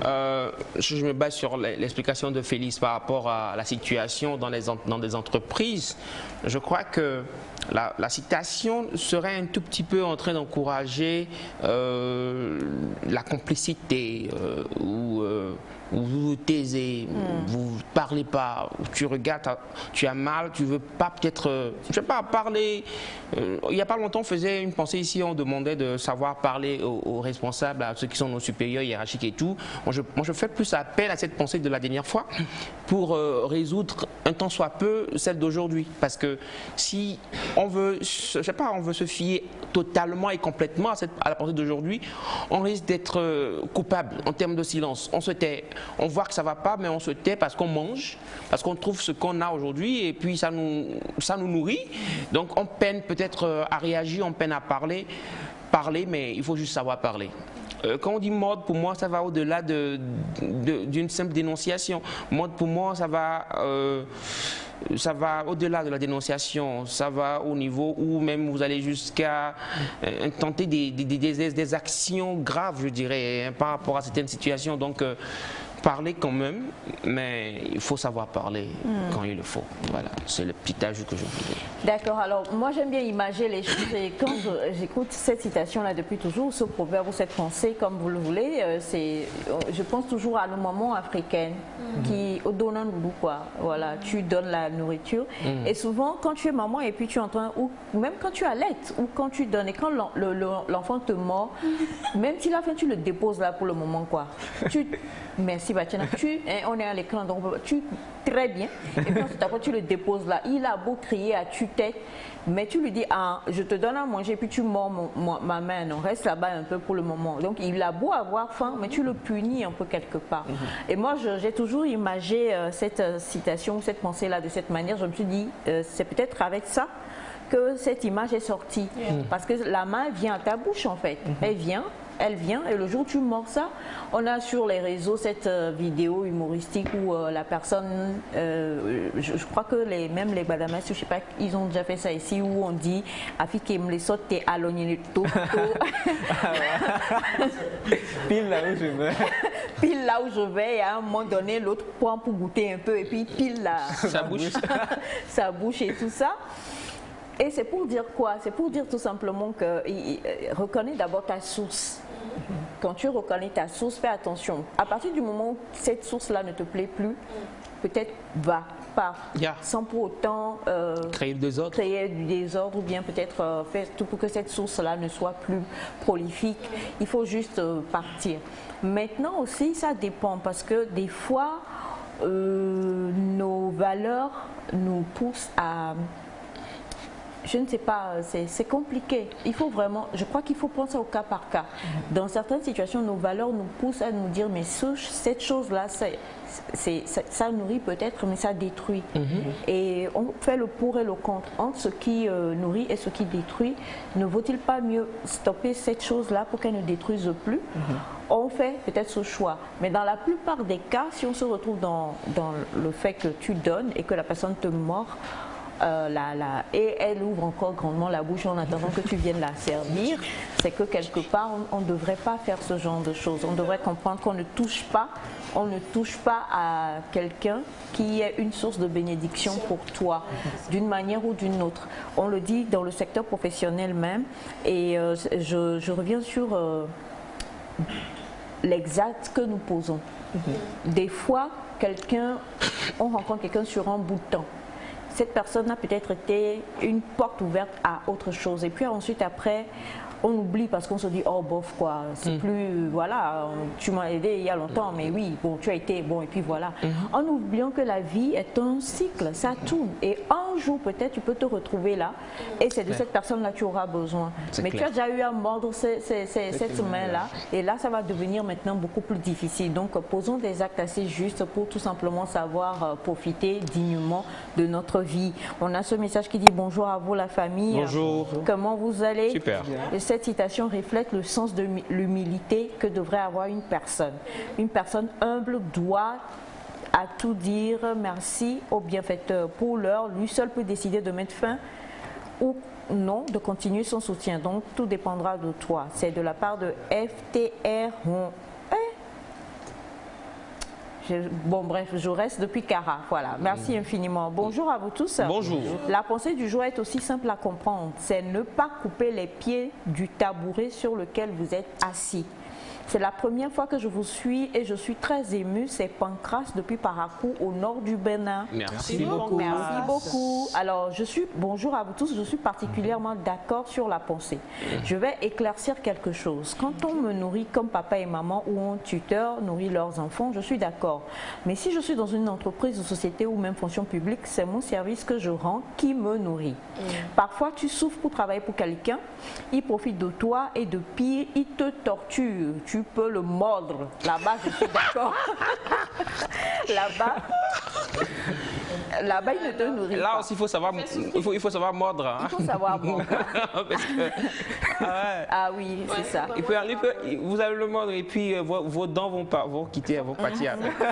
je me base sur l'explication de Félix par rapport à la situation dans des entreprises. Je crois que la citation serait un tout petit peu en train d'encourager la complicité ou vous vous taisez, vous ne parlez pas, tu regardes, tu as mal, tu ne veux pas peut-être, je ne sais pas, parler. Il n'y a pas longtemps, on faisait une pensée ici, on demandait de savoir parler aux responsables, à ceux qui sont nos supérieurs hiérarchiques et tout. Moi, je fais plus appel à cette pensée de la dernière fois pour résoudre un tant soit peu celle d'aujourd'hui. Parce que si on veut, je sais pas, on veut se fier totalement et complètement à la pensée d'aujourd'hui, on risque d'être coupable en termes de silence. On se tait. On voit que ça ne va pas, mais on se tait parce qu'on mange, parce qu'on trouve ce qu'on a aujourd'hui et puis ça nous nourrit. Donc on peine peut-être à réagir, on peine à parler, mais il faut juste savoir parler. Quand on dit mode, pour moi, ça va au-delà d'une simple dénonciation. Mode, pour moi, ça va au-delà de la dénonciation, ça va au niveau où même vous allez jusqu'à tenter des actions graves, je dirais, par rapport à certaines situations. Donc, parler quand même, mais il faut savoir parler quand il le faut. Voilà, c'est le petit ajout que je voulais. D'accord, alors moi j'aime bien imager les choses et quand j'écoute cette citation-là depuis toujours, ce proverbe ou cette pensée, comme vous le voulez, je pense toujours à nos mamans africaines qui donnent nous quoi. Voilà, tu donnes la nourriture et souvent quand tu es maman et puis tu es en train, ou même quand tu allaites ou quand tu donnes et quand l'enfant te mord, même s'il a faim, tu le déposes là pour le moment quoi. Merci Batiana, on est à l'écran donc très bien et puis ensuite après tu le déposes là. Il a beau crier à tue-tête, mais tu lui dis je te donne à manger puis tu mords ma main, non, reste là-bas un peu pour le moment. Donc il a beau avoir faim, mais tu le punis un peu quelque part. Et moi j'ai toujours imagé cette citation, cette pensée là de cette manière. Je me suis dit c'est peut-être avec ça que cette image est sortie, parce que la main vient à ta bouche en fait, elle vient et le jour où tu mords ça, on a sur les réseaux cette vidéo humoristique où la personne, je crois que même les Badamas, je sais pas, ils ont déjà fait ça ici où on dit Afiki me les saute t'es alogné tout. Pile là où je vais. Pile là où je vais et à un moment donné l'autre prend pour goûter un peu et puis pile là sa bouche et tout ça. Et c'est pour dire quoi? C'est pour dire tout simplement que reconnais d'abord ta source. Quand tu reconnais ta source, fais attention. À partir du moment où cette source-là ne te plaît plus, peut-être pas, sans pour autant créer du désordre ou bien peut-être faire tout pour que cette source-là ne soit plus prolifique. Il faut juste partir. Maintenant aussi, ça dépend parce que des fois, nos valeurs nous poussent à... Je ne sais pas, c'est compliqué. Il faut vraiment, je crois qu'il faut prendre ça au cas par cas. Dans certaines situations, nos valeurs nous poussent à nous dire, mais cette chose-là, ça nourrit peut-être, mais ça détruit. Et on fait le pour et le contre entre ce qui nourrit et ce qui détruit. Ne vaut-il pas mieux stopper cette chose-là pour qu'elle ne détruise plus? On fait peut-être ce choix. Mais dans la plupart des cas, si on se retrouve dans le fait que tu donnes et que la personne te mord, et elle ouvre encore grandement la bouche en attendant que tu viennes la servir, c'est que quelque part on ne devrait pas faire ce genre de choses. On devrait comprendre qu'on ne touche pas à quelqu'un qui est une source de bénédiction pour toi, d'une manière ou d'une autre. On le dit dans le secteur professionnel même, et je reviens sur l'exact que nous posons. Des fois, on rencontre quelqu'un sur un bout de temps. Cette personne a peut-être été une porte ouverte à autre chose. Et puis ensuite, après, on oublie parce qu'on se dit, oh bof quoi, c'est plus, voilà, tu m'as aidé il y a longtemps, mais oui, bon, tu as été bon, et puis voilà. En oubliant que la vie est un cycle, ça tourne. Et un jour, peut-être, tu peux te retrouver là, et c'est de cette personne-là que tu auras besoin. Mais tu as déjà eu à mordre cette main-là, et là, ça va devenir maintenant beaucoup plus difficile. Donc, posons des actes assez justes pour tout simplement savoir profiter dignement de notre vie. On a ce message qui dit bonjour à vous la famille. Bonjour. Comment vous allez? Super. Et cette citation reflète le sens de l'humilité que devrait avoir une personne. Une personne humble doit à tout dire merci au bienfaiteur. Pour l'heure, lui seul peut décider de mettre fin ou non, de continuer son soutien. Donc tout dépendra de toi. C'est de la part de FTR. Bon bref, je reste depuis Cara, voilà. Merci infiniment. Bonjour à vous tous. Bonjour. La pensée du jour est aussi simple à comprendre. C'est ne pas couper les pieds du tabouret sur lequel vous êtes assis. C'est la première fois que je vous suis et je suis très émue. C'est Pancras depuis Parakou au nord du Bénin. Merci beaucoup. Merci beaucoup. Alors, bonjour à vous tous, je suis particulièrement d'accord sur la pensée. Je vais éclaircir quelque chose. Quand on me nourrit comme papa et maman ou un tuteur nourrit leurs enfants, je suis d'accord. Mais si je suis dans une entreprise ou société ou même fonction publique, c'est mon service que je rends qui me nourrit. Parfois, tu souffres pour travailler pour quelqu'un, il profite de toi et de pire, il te torture. Tu peux le mordre. Là-bas, je suis d'accord. Là-bas, il ne te nourrit pas. Là aussi, il faut savoir mordre. Hein. Il faut savoir mordre. Parce que, ah oui, c'est ça. Vous allez le mordre et puis vos dents vont partir.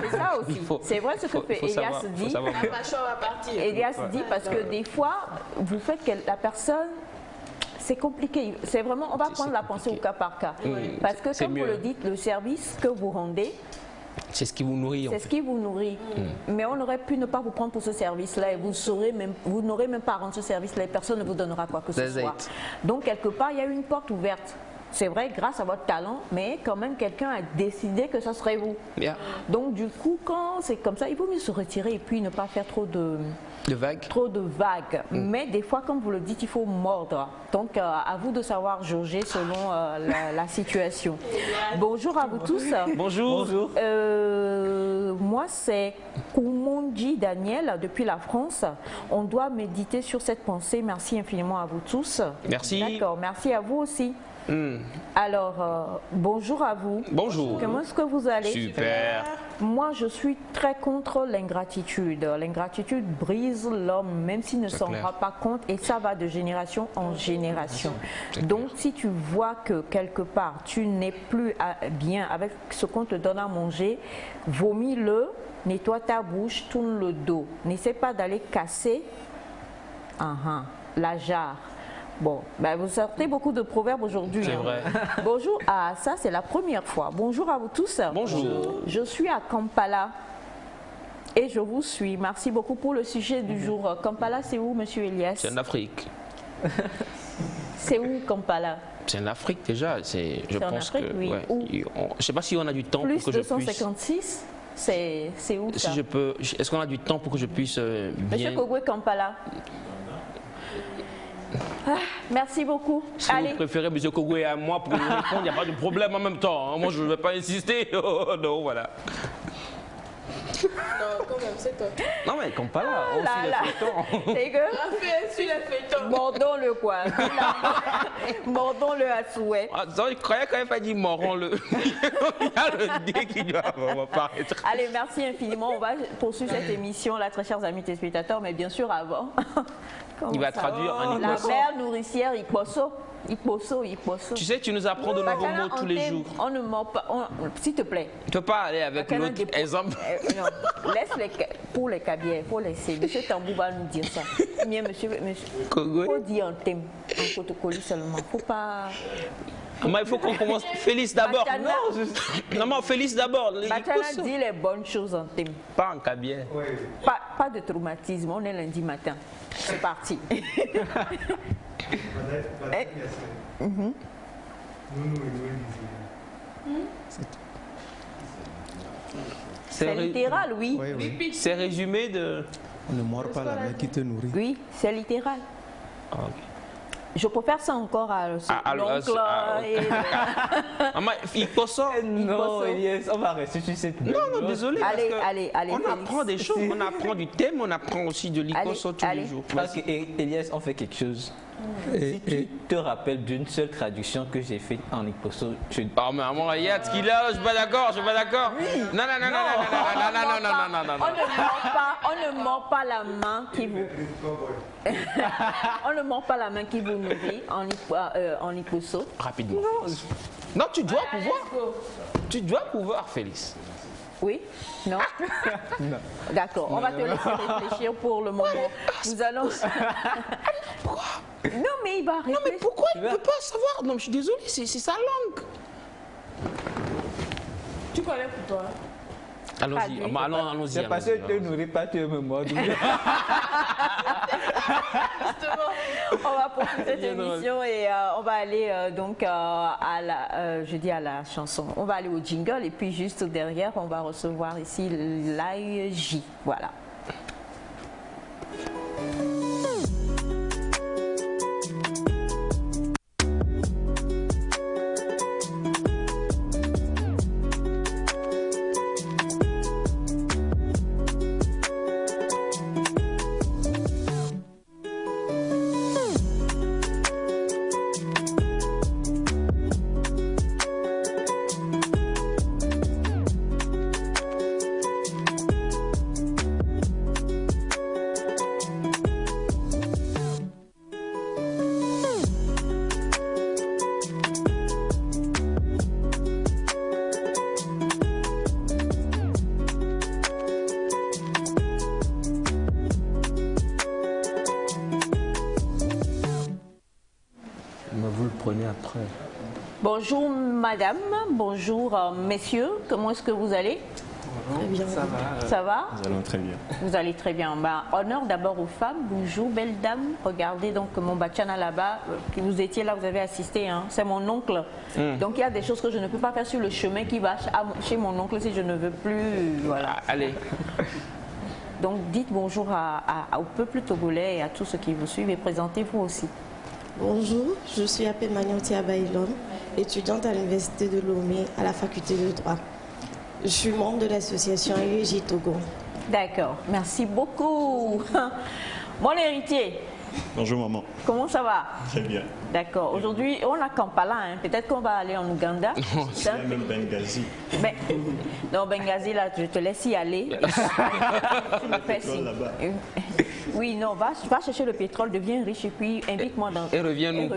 C'est ça aussi. C'est vrai ce que fait Elias dit. La mâchoire va partir. Elias dit parce que des fois, vous faites que la personne... C'est compliqué. C'est vraiment, on va prendre la pensée au cas par cas. Parce que comme vous le dites, le service que vous rendez, C'est ce qui vous nourrit. C'est ce qui vous nourrit. Mais on aurait pu ne pas vous prendre pour ce service-là et vous n'aurez même pas à rendre ce service-là et personne ne vous donnera quoi que ce soit. Donc, quelque part, il y a eu une porte ouverte. C'est vrai, grâce à votre talent, mais quand même, quelqu'un a décidé que ça serait vous. Yeah. Donc, du coup, quand c'est comme ça, il vaut mieux se retirer et puis ne pas faire trop de vagues. Mais des fois, comme vous le dites, il faut mordre. Donc, à vous de savoir jauger selon la situation. Bonjour à vous tous. Bonjour. Moi, c'est Koumondi Daniel, depuis la France. On doit méditer sur cette pensée. Merci infiniment à vous tous. Merci. D'accord, merci à vous aussi. Alors, bonjour à vous. Bonjour. Comment est-ce que vous allez? Super. Moi, je suis très contre l'ingratitude. L'ingratitude brise l'homme, même s'il ne s'en rend pas compte, et ça va de génération en génération. Donc, si tu vois que quelque part, tu n'es plus bien avec ce qu'on te donne à manger, vomis-le, nettoie ta bouche, tourne le dos. N'essaie pas d'aller casser la jarre. Bon, ben vous sortez beaucoup de proverbes aujourd'hui. C'est vrai. Bonjour. Ah, ça c'est la première fois. Bonjour à vous tous. Bonjour. Je suis à Kampala et je vous suis. Merci beaucoup pour le sujet du jour. Kampala, c'est où, monsieur Elias? C'est en Afrique. C'est où, Kampala? C'est en Afrique déjà. Je pense Afrique, que. oui. Ouais, Où? je ne sais pas si on a du temps Plus pour que je puisse. 256. C'est où ça? Si je peux. Est-ce qu'on a du temps pour que je puisse bien. Monsieur Kogwe Kampala. Ah, merci beaucoup. Si Allez. vous préférez M. Kogwe à moi pour nous répondre, il n'y a pas de problème en même temps. Moi, je ne vais pas insister. Oh, non, voilà. Non, quand même, c'est toi. Non, mais Kampala, on suit les feuilletons. C'est que... Suis la feuilleton. Mordons-le quoi. Mordons-le à souhait. Ah, je croyais quand même pas dit morons-le. Il y a le dé qui doit apparaître. Allez, merci infiniment. On va poursuivre cette émission là, très chers amis téléspectateurs, mais bien sûr avant. Il va traduire en La Iposo. mère nourricière Iposo. Iposo. Tu sais, tu nous apprends de nouveaux Bakana, mots tous les jours. On ne mord pas. S'il te plaît. Tu ne peux pas aller avec Bakana, l'autre exemple. Non, laisse pour les cabiers, pour laisser. Monsieur Tambou va nous dire ça. Bien, monsieur, Kogwe. faut dire un thème, un protocole seulement. Faut pas. Il faut qu'on commence. Félix d'abord. Bakana. Non, Félix d'abord. Bakana dit les bonnes choses en thème. Pas en cabier. Pas de traumatisme, on est lundi matin. C'est parti. C'est littéral, oui. Oui. C'est résumé de. On ne mord pas la main qui te nourrit. Oui, c'est littéral. Ah, ok. Je préfère ça encore à l'oncle. Il faut ça. Non, Elias, on va rester sur cette. Non, désolé. Allez, parce que allez, on Félix. apprend des choses. On apprend du thème, on apprend aussi de l'Icoso tous les jours. Parce que Elias, on fait quelque chose. Si tu te rappelles d'une seule traduction que j'ai faite en Iposo, je... Ah, mais à moi, Yat, qu'il a, je suis pas d'accord, je suis pas d'accord. Non. On ne mord pas la main qui vous. On ne mord pas la main qui vous nourrit en Iposo. Rapidement. Non, tu dois pouvoir. Tu dois pouvoir, Félix. Oui? Non? D'accord, on va te laisser réfléchir pour le moment. Nous allons. Pourquoi? Non, mais il va réfléchir. Non, mais pourquoi il ne peut pas savoir? Non, je suis désolé, c'est sa langue. Tu connais pour toi? Allons-y, allons-y. C'est parce que tu ne nourris pas, tu me mords. On va poursuivre cette émission et on va aller donc à la chanson. On va aller au jingle et puis juste derrière, on va recevoir ici l'AEJ. Voilà. Vous le prenez après. Bonjour madame, bonjour messieurs, comment est-ce que vous allez? Très bien. Ça va. Ça va? Nous allons très bien. Vous allez très bien. Ben, honneur d'abord aux femmes. Bonjour, belle dame. Regardez donc mon bachana là-bas. Que vous étiez là, vous avez assisté. Hein. C'est mon oncle. Donc il y a des choses que je ne peux pas faire sur le chemin qui va chez mon oncle si je ne veux plus. Voilà. Allez. Donc dites bonjour au peuple togolais et à tous ceux qui vous suivent et présentez-vous aussi. Bonjour, je suis Apé Magnanti Abaïlom, étudiante à l'Université de Lomé à la faculté de droit. Je suis membre de l'association UEJ Togo. D'accord, merci beaucoup. Mon héritier, Bonjour maman. comment ça va? Très bien. D'accord, aujourd'hui on a Kampala, hein. Peut-être qu'on va aller en Ouganda. Il y a même Benghazi. Mais, non, Benghazi, là, je te laisse y aller. Tu me fais signe. là-bas. Oui, non, va chercher le pétrole, deviens riche et puis invite-moi dans... Et reviens-nous.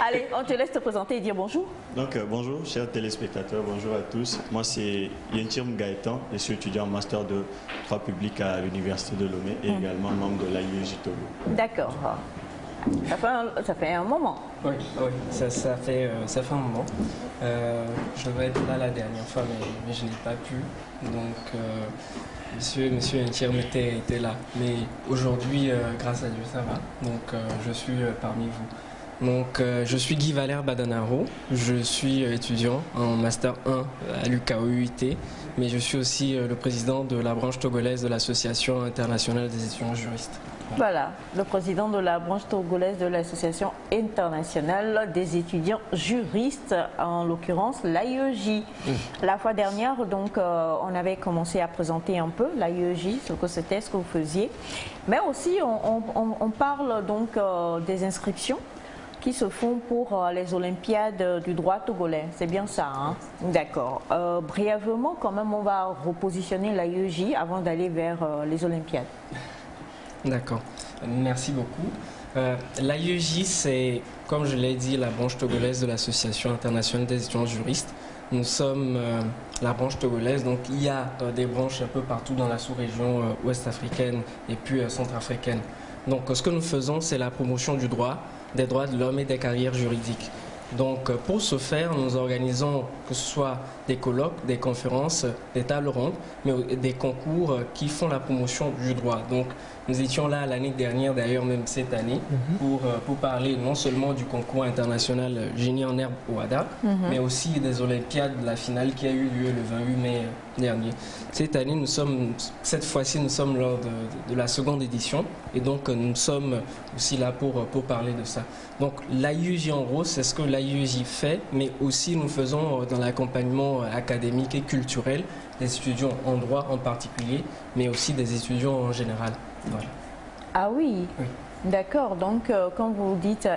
Allez, on te laisse te présenter et dire bonjour. Donc bonjour chers téléspectateurs, bonjour à tous. Moi c'est Yenchim Gaëtan, je suis étudiant en master de droit public à l'Université de Lomé et également membre de l'AIEJ Togo. D'accord. Ça fait un moment. Oui, ça fait un moment. Je devais être là la dernière fois, mais je n'ai pas pu. Donc, monsieur Ntirm était là. Mais aujourd'hui, grâce à Dieu, ça va. Donc, je suis parmi vous. Donc, je suis Guy Valère Badanaro. Je suis étudiant en Master 1 à l'UKUIT. Mais je suis aussi le président de la branche togolaise de l'Association internationale des étudiants juristes. Voilà, le président de la branche togolaise de l'Association internationale des étudiants juristes, en l'occurrence l'AIEJ. La fois dernière, donc, on avait commencé à présenter un peu l'AIEJ, ce que c'était, ce que vous faisiez. Mais aussi, on parle donc des inscriptions qui se font pour les Olympiades du droit togolais. C'est bien ça, hein? D'accord. Brièvement, quand même, on va repositionner l'AIEJ avant d'aller vers les Olympiades. D'accord, merci beaucoup. L'AIEJ, c'est, comme je l'ai dit, la branche togolaise de l'Association internationale des étudiants juristes. Nous sommes la branche togolaise, donc il y a des branches un peu partout dans la sous-région ouest africaine et puis centrafricaine. Donc ce que nous faisons, c'est la promotion du droit, des droits de l'homme et des carrières juridiques. Donc pour ce faire, nous organisons que ce soit des colloques, des conférences, des tables rondes, mais des concours qui font la promotion du droit. Donc nous étions là l'année dernière, d'ailleurs même cette année, pour parler non seulement du concours international Génie en herbe OADA, mais aussi des Olympiades, de la finale qui a eu lieu le 28 mai dernier. Cette année, cette fois-ci, nous sommes lors de la seconde édition et donc nous sommes aussi là pour parler de ça. Donc l'AIEJ en gros, c'est ce que l'AIEJ fait, mais aussi nous faisons dans l'accompagnement académique et culturel des étudiants en droit en particulier, mais aussi des étudiants en général. Voilà. Ah oui, d'accord. Donc, quand vous dites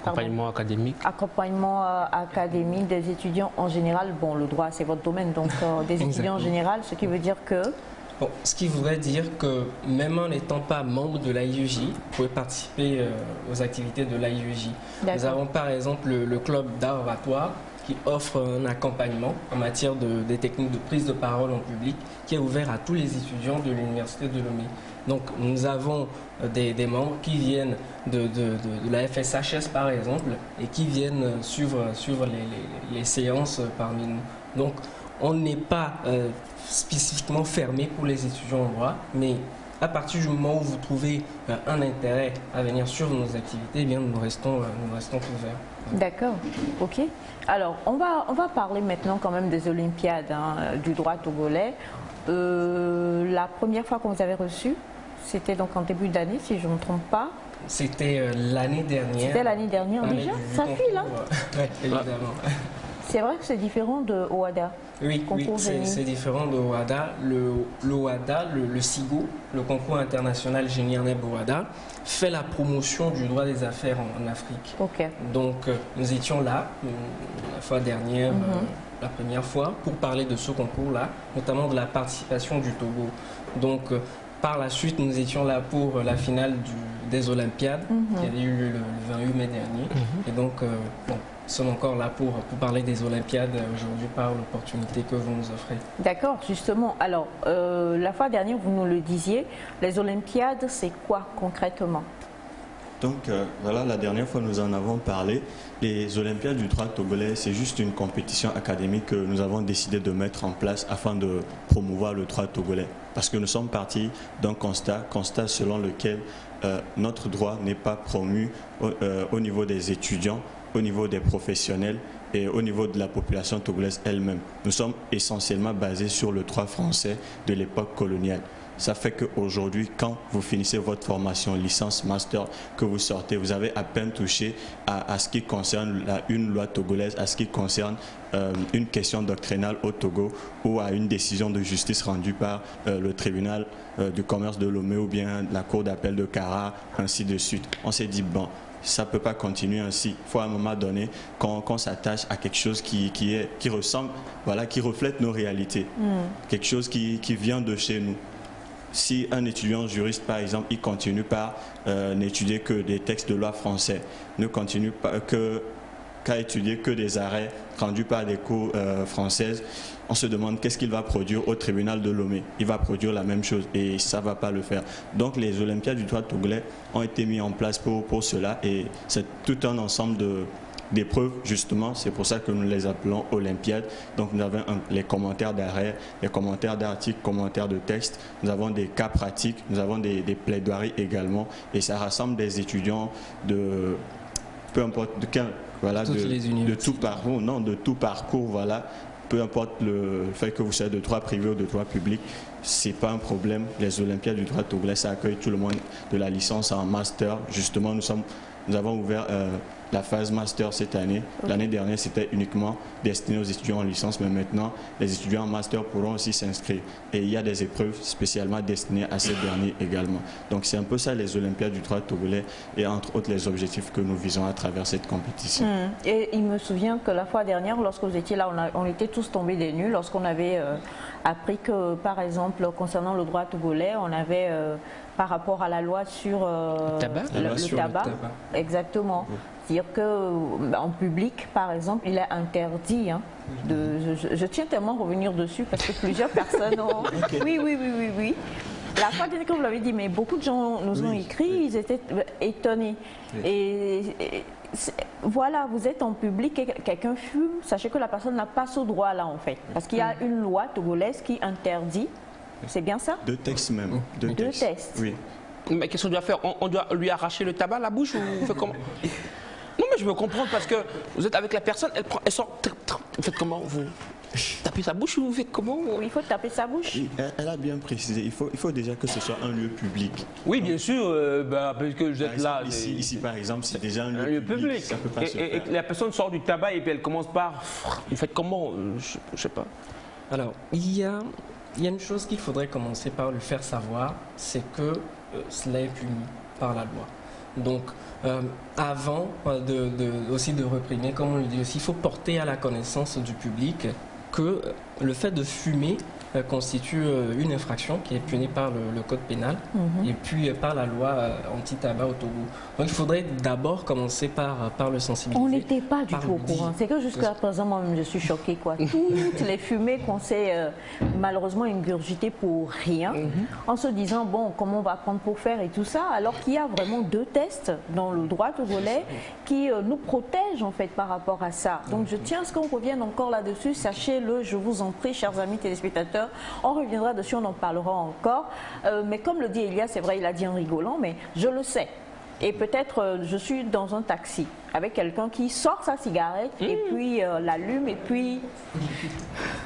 Accompagnement académique. Accompagnement académique des étudiants en général, bon, le droit, c'est votre domaine, donc des étudiants en général, ce qui veut dire que... Bon, ce qui voudrait dire que même en n'étant pas membre de l'AIEJ, vous pouvez participer aux activités de l'AIEJ. Nous avons par exemple le club d'art oratoire qui offre un accompagnement en matière des techniques de prise de parole en public qui est ouvert à tous les étudiants de l'Université de Lomé. Donc nous avons des membres qui viennent de la FSHS par exemple et qui viennent suivre les séances parmi nous. Donc on n'est pas spécifiquement fermé pour les étudiants en droit, mais à partir du moment où vous trouvez un intérêt à venir sur nos activités, eh bien, nous restons ouverts. D'accord, ok. Alors, on va parler maintenant quand même des Olympiades du droit togolais. La première fois qu'on vous avez reçu, c'était donc en début d'année, si je ne me trompe pas. C'était l'année dernière. C'était l'année dernière déjà? Ça file, hein? Oui, évidemment. C'est vrai que c'est différent de OADA. Oui, c'est différent de OADA. Le OADA, le SIGO, le concours international Génie en herbe OADA, fait la promotion du droit des affaires en Afrique. Okay. Donc nous étions là la fois dernière, la première fois, pour parler de ce concours-là, notamment de la participation du Togo. Donc par la suite, nous étions là pour la finale des Olympiades, qui a eu lieu le 28 mai dernier. Et donc, bon, nous sommes encore là pour parler des Olympiades aujourd'hui par l'opportunité que vous nous offrez. D'accord, justement. Alors, la fois dernière, vous nous le disiez, les Olympiades, c'est quoi concrètement? Donc voilà, la dernière fois nous en avons parlé. Les Olympiades du droit togolais, c'est juste une compétition académique que nous avons décidé de mettre en place afin de promouvoir le droit togolais. Parce que nous sommes partis d'un constat selon lequel notre droit n'est pas promu au niveau des étudiants, au niveau des professionnels et au niveau de la population togolaise elle-même. Nous sommes essentiellement basés sur le droit français de l'époque coloniale. Ça fait qu'aujourd'hui, quand vous finissez votre formation, licence, master, que vous sortez, vous avez à peine touché à ce qui concerne une loi togolaise, à ce qui concerne une question doctrinale au Togo ou à une décision de justice rendue par le tribunal du commerce de Lomé ou bien la cour d'appel de Kara, ainsi de suite. On s'est dit, bon, ça ne peut pas continuer ainsi. Il faut à un moment donné qu'on s'attache à quelque chose qui ressemble, voilà, qui reflète nos réalités. Quelque chose qui vient de chez nous. Si un étudiant juriste, par exemple, il continue par n'étudier que des textes de loi français, ne continue pas qu'à étudier que des arrêts rendus par des cours françaises, on se demande qu'est-ce qu'il va produire au tribunal de Lomé. Il va produire la même chose et ça ne va pas le faire. Donc les Olympiades du droit togolais ont été mis en place pour cela et c'est tout un ensemble d'épreuves, justement, c'est pour ça que nous les appelons Olympiades. Donc nous avons les commentaires d'arrêt, les commentaires d'articles, commentaires de textes, nous avons des cas pratiques, nous avons des plaidoiries également, et ça rassemble des étudiants de peu importe de quel, voilà, de tout parcours, non, de tout parcours, voilà. Peu importe le fait que vous soyez de droit privé ou de droit public, c'est pas un problème. Les Olympiades du droit togolais, ça accueille tout le monde de la licence en master. Justement, nous avons ouvert la phase master cette année. L'année dernière, c'était uniquement destiné aux étudiants en licence, mais maintenant, les étudiants en master pourront aussi s'inscrire. Et il y a des épreuves spécialement destinées à ces derniers également. Donc c'est un peu ça les Olympiades du droit togolais et entre autres les objectifs que nous visons à travers cette compétition. Et il me souvient que la fois dernière, lorsque vous étiez là, on était tous tombés des nues lorsqu'on avait appris que, par exemple, concernant le droit togolais, on avait... par rapport à la loi sur le tabac, exactement. C'est-à-dire qu'en public, par exemple, il est interdit je tiens tellement à revenir dessus parce que plusieurs personnes ont... Oui. La fois dernière que vous l'avez dit, mais beaucoup de gens nous ont écrit, ils étaient étonnés. Et voilà, vous êtes en public et quelqu'un fume, sachez que la personne n'a pas ce droit-là en fait. Parce qu'il y a une loi togolaise qui interdit. C'est bien ça? 2 textes même. 2 textes. Oui. Mais qu'est-ce qu'on doit faire? On doit lui arracher le tabac à la bouche ou on fait comment? Non, mais je veux comprendre parce que vous êtes avec la personne, elle sort. Vous faites comment? Vous tapez sa bouche ou vous faites comment? Il faut taper sa bouche. Oui, elle a bien précisé. Il faut déjà que ce soit un lieu public. Oui, bien sûr, parce que vous êtes là. Ici, par exemple, c'est déjà un lieu public. Ça peut pas se faire. Et la personne sort du tabac et puis elle commence par. Vous faites comment? Je sais pas. Alors, il y a une chose qu'il faudrait commencer par lui faire savoir, c'est que cela est puni par la loi. Donc, avant aussi de réprimer, comme on le dit aussi, il faut porter à la connaissance du public que le fait de fumer constitue une infraction qui est punie par le code pénal et puis par la loi anti-tabac au Togo. Donc il faudrait d'abord commencer par le sensibiliser. On n'était pas du tout au courant. C'est que jusqu'à présent, moi-même, je suis choquée, quoi. Toutes les fumées qu'on s'est malheureusement ingurgitées pour rien, en se disant, bon, comment on va prendre pour faire et tout ça, alors qu'il y a vraiment 2 tests dans le droit togolais qui nous protègent, en fait, par rapport à ça. Donc je tiens à ce qu'on revienne encore là-dessus. Sachez-le, je vous en prie, chers amis téléspectateurs, on reviendra dessus, on en parlera encore. Mais comme le dit Elias, c'est vrai, il a dit en rigolant, mais je le sais. Et peut-être je suis dans un taxi avec quelqu'un qui sort sa cigarette et puis l'allume et puis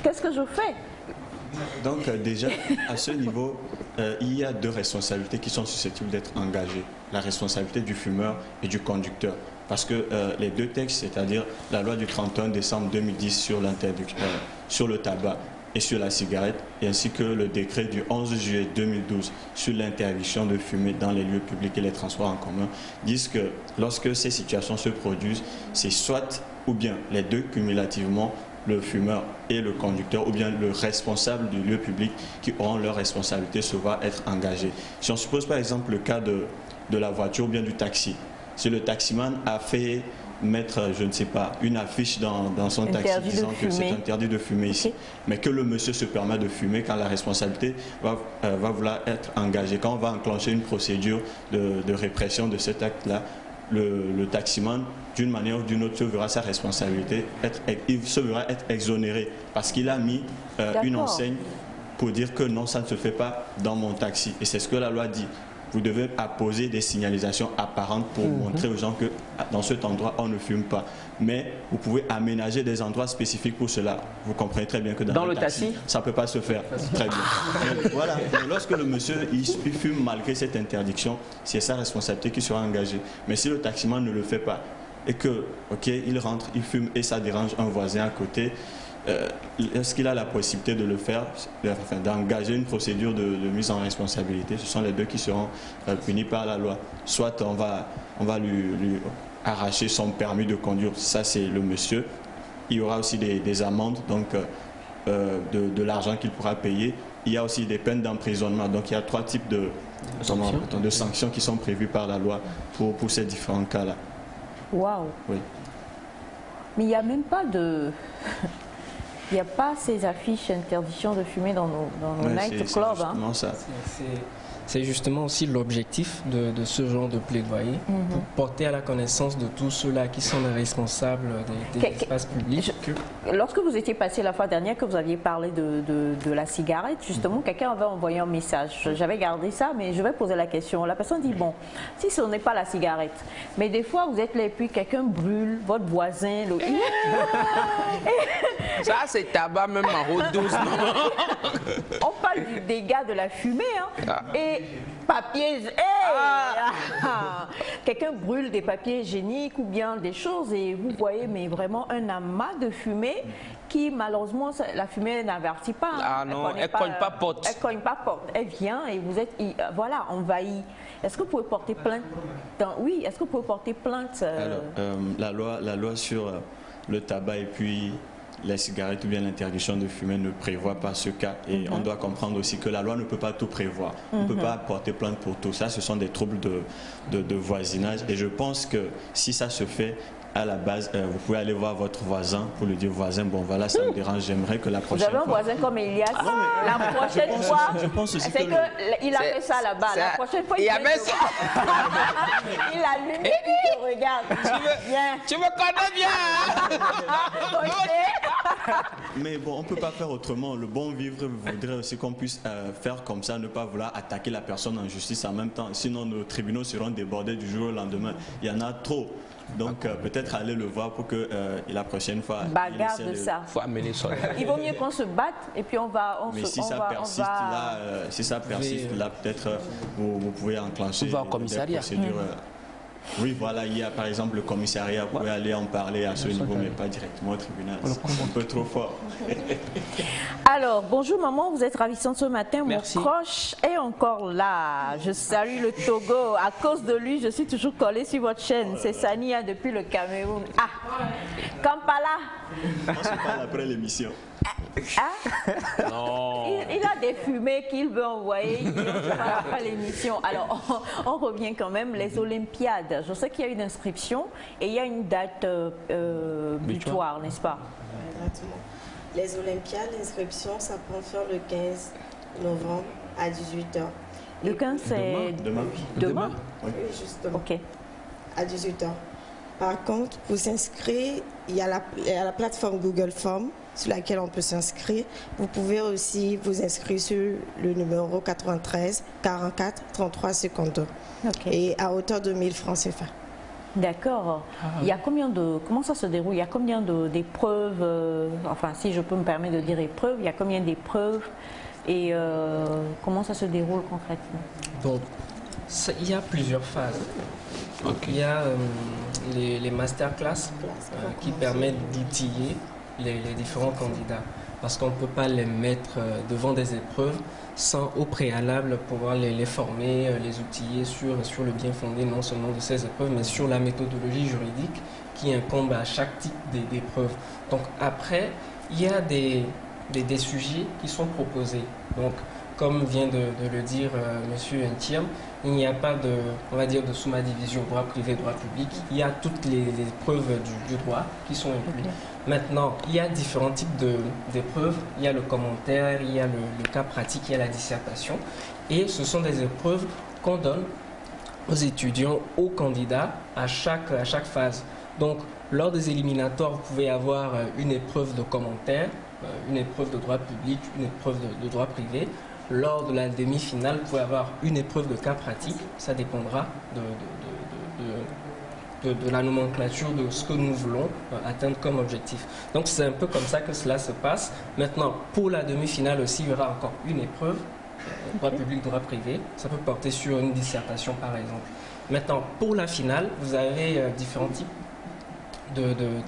qu'est-ce que je fais? Donc déjà, à ce niveau, il y a 2 responsabilités qui sont susceptibles d'être engagées. La responsabilité du fumeur et du conducteur. Parce que les 2 textes, c'est-à-dire la loi du 31 décembre 2010 sur l'interdiction, sur le tabac et sur la cigarette, et ainsi que le décret du 11 juillet 2012 sur l'interdiction de fumer dans les lieux publics et les transports en commun, disent que lorsque ces situations se produisent, c'est soit ou bien les 2 cumulativement, le fumeur et le conducteur, ou bien le responsable du lieu public qui auront leur responsabilité se voient être engagés. Si on suppose par exemple le cas de la voiture ou bien du taxi, si le taximan a fait mettre, je ne sais pas, une affiche dans son taxi disant que c'est interdit de fumer ici, mais que le monsieur se permet de fumer quand la responsabilité va vouloir être engagée. Quand on va enclencher une procédure de répression de cet acte-là, le taximan, d'une manière ou d'une autre, se verra sa responsabilité, il se verra être exonéré parce qu'il a mis une enseigne pour dire que non, ça ne se fait pas dans mon taxi. Et c'est ce que la loi dit. Vous devez apposer des signalisations apparentes pour montrer aux gens que dans cet endroit, on ne fume pas. Mais vous pouvez aménager des endroits spécifiques pour cela. Vous comprenez très bien que dans le taxi, ça ne peut pas se faire. Très bien. Mais voilà. Mais lorsque le monsieur il fume malgré cette interdiction, c'est sa responsabilité qui sera engagée. Mais si le taximan ne le fait pas et que, ok, il rentre, il fume et ça dérange un voisin à côté, est-ce qu'il a la possibilité de le faire, d'engager une procédure de mise en responsabilité? Ce sont les deux qui seront punis par la loi. Soit on va lui arracher son permis de conduire, ça c'est le monsieur. Il y aura aussi des amendes, donc de l'argent qu'il pourra payer. Il y a aussi des peines d'emprisonnement. Donc il y a 3 types de sanctions qui sont prévues par la loi pour ces différents cas-là. Waouh! Oui. Mais il n'y a même pas de... Il n'y a pas ces affiches interdiction de fumer dans nos night clubs. C'est justement aussi l'objectif de ce genre de plaidoyer, pour porter à la connaissance de tous ceux-là qui sont les responsables des espaces publics. Lorsque vous étiez passé la fois dernière, que vous aviez parlé de la cigarette, justement, quelqu'un avait envoyé un message. J'avais gardé ça, mais je vais poser la question. La personne dit, bon, si ce n'est pas la cigarette, mais des fois vous êtes là et puis quelqu'un brûle, votre voisin, Ça, c'est tabac même en haute dose. On parle du dégât de la fumée, hein. Et papier, quelqu'un brûle des papiers hygiéniques ou bien des choses et vous voyez mais vraiment un amas de fumée qui malheureusement la fumée n'avertit pas. Ah non, elle cogne pas porte. Elle cogne pas porte. Elle vient et vous êtes voilà envahi. Est-ce que vous pouvez porter plainte? Oui, est-ce que vous pouvez porter plainte? Alors, la loi sur le tabac et puis les cigarettes ou bien l'interdiction de fumer ne prévoit pas ce cas. Et on doit comprendre aussi que la loi ne peut pas tout prévoir. On ne peut pas porter plainte pour tout ça. Ce sont des troubles de voisinage. Et je pense que si ça se fait, à la base, vous pouvez aller voir votre voisin pour lui dire, voisin, bon voilà, ça me dérange, j'aimerais que la prochaine fois... Vous avez un voisin comme Elias, la prochaine fois, c'est qu'il a fait ça là-bas, la prochaine fois, il avait ça. Il allume et puis il regarde. Tu me connais bien. Mais bon, on ne peut pas faire autrement. Le bon vivre voudrait aussi qu'on puisse faire comme ça, ne pas vouloir attaquer la personne en justice en même temps. Sinon, nos tribunaux seront débordés du jour au lendemain. Il y en a trop. Donc peut-être aller le voir pour que la prochaine fois... Bagarre de ça. Faut amener ça. Il vaut mieux qu'on se batte et puis on va... Mais si ça persiste là, peut-être vous pouvez enclencher des procédures. Oui, voilà, il y a par exemple le commissariat, vous pouvez aller en parler à ce niveau, mais pas directement au tribunal. C'est un peu trop fort. Alors, bonjour maman, vous êtes ravissante ce matin. Merci. Mon croche est encore là. Je salue le Togo. À cause de lui, je suis toujours collée sur votre chaîne. C'est Sania depuis le Cameroun. Ah, Kampala. On se parle après l'émission. Non. Il a des fumées qu'il veut envoyer à l'émission. Alors, on revient quand même. Les Olympiades. Je sais qu'il y a une inscription et il y a une date butoir, n'est-ce pas? Exactement. Les Olympiades, l'inscription, ça prend fin le 15 novembre à 18h. Le 15, c'est demain? Oui, justement. Ok. À 18h. Par contre, pour s'inscrire, il y a la plateforme Google Form sur laquelle on peut s'inscrire. Vous pouvez aussi vous inscrire sur le numéro 93 44 33 52 et à hauteur de 1000 francs CFA. D'accord. Il y a combien de... Comment ça se déroule? Il y a combien d'épreuves? Enfin, si je peux me permettre de dire épreuves, il y a combien d'épreuves? Et comment ça se déroule concrètement? Bon, il y a plusieurs phases. Il y a les masterclass qui permettent d'outiller les différents candidats. Parce qu'on ne peut pas les mettre devant des épreuves sans au préalable pouvoir les former, les outiller sur le bien fondé non seulement de ces épreuves, mais sur la méthodologie juridique qui incombe à chaque type d'épreuve. Donc après, il y a des sujets qui sont proposés. Donc comme vient de le dire Monsieur Ntiam, il n'y a pas de, on va dire, de sous-division droit privé, droit public. Il y a toutes les preuves du droit qui sont incluses. Maintenant, il y a différents types d'épreuves. Il y a le commentaire, il y a le cas pratique, il y a la dissertation. Et ce sont des épreuves qu'on donne aux étudiants, aux candidats à chaque phase. Donc, lors des éliminatoires, vous pouvez avoir une épreuve de commentaire, une épreuve de droit public, une épreuve de droit privé. Lors de la demi-finale, vous pouvez avoir une épreuve de cas pratique. Ça dépendra de la nomenclature de ce que nous voulons atteindre comme objectif. Donc, c'est un peu comme ça que cela se passe. Maintenant, pour la demi-finale aussi, il y aura encore une épreuve, droit public, droit privé. Ça peut porter sur une dissertation, par exemple. Maintenant, pour la finale, vous avez différents types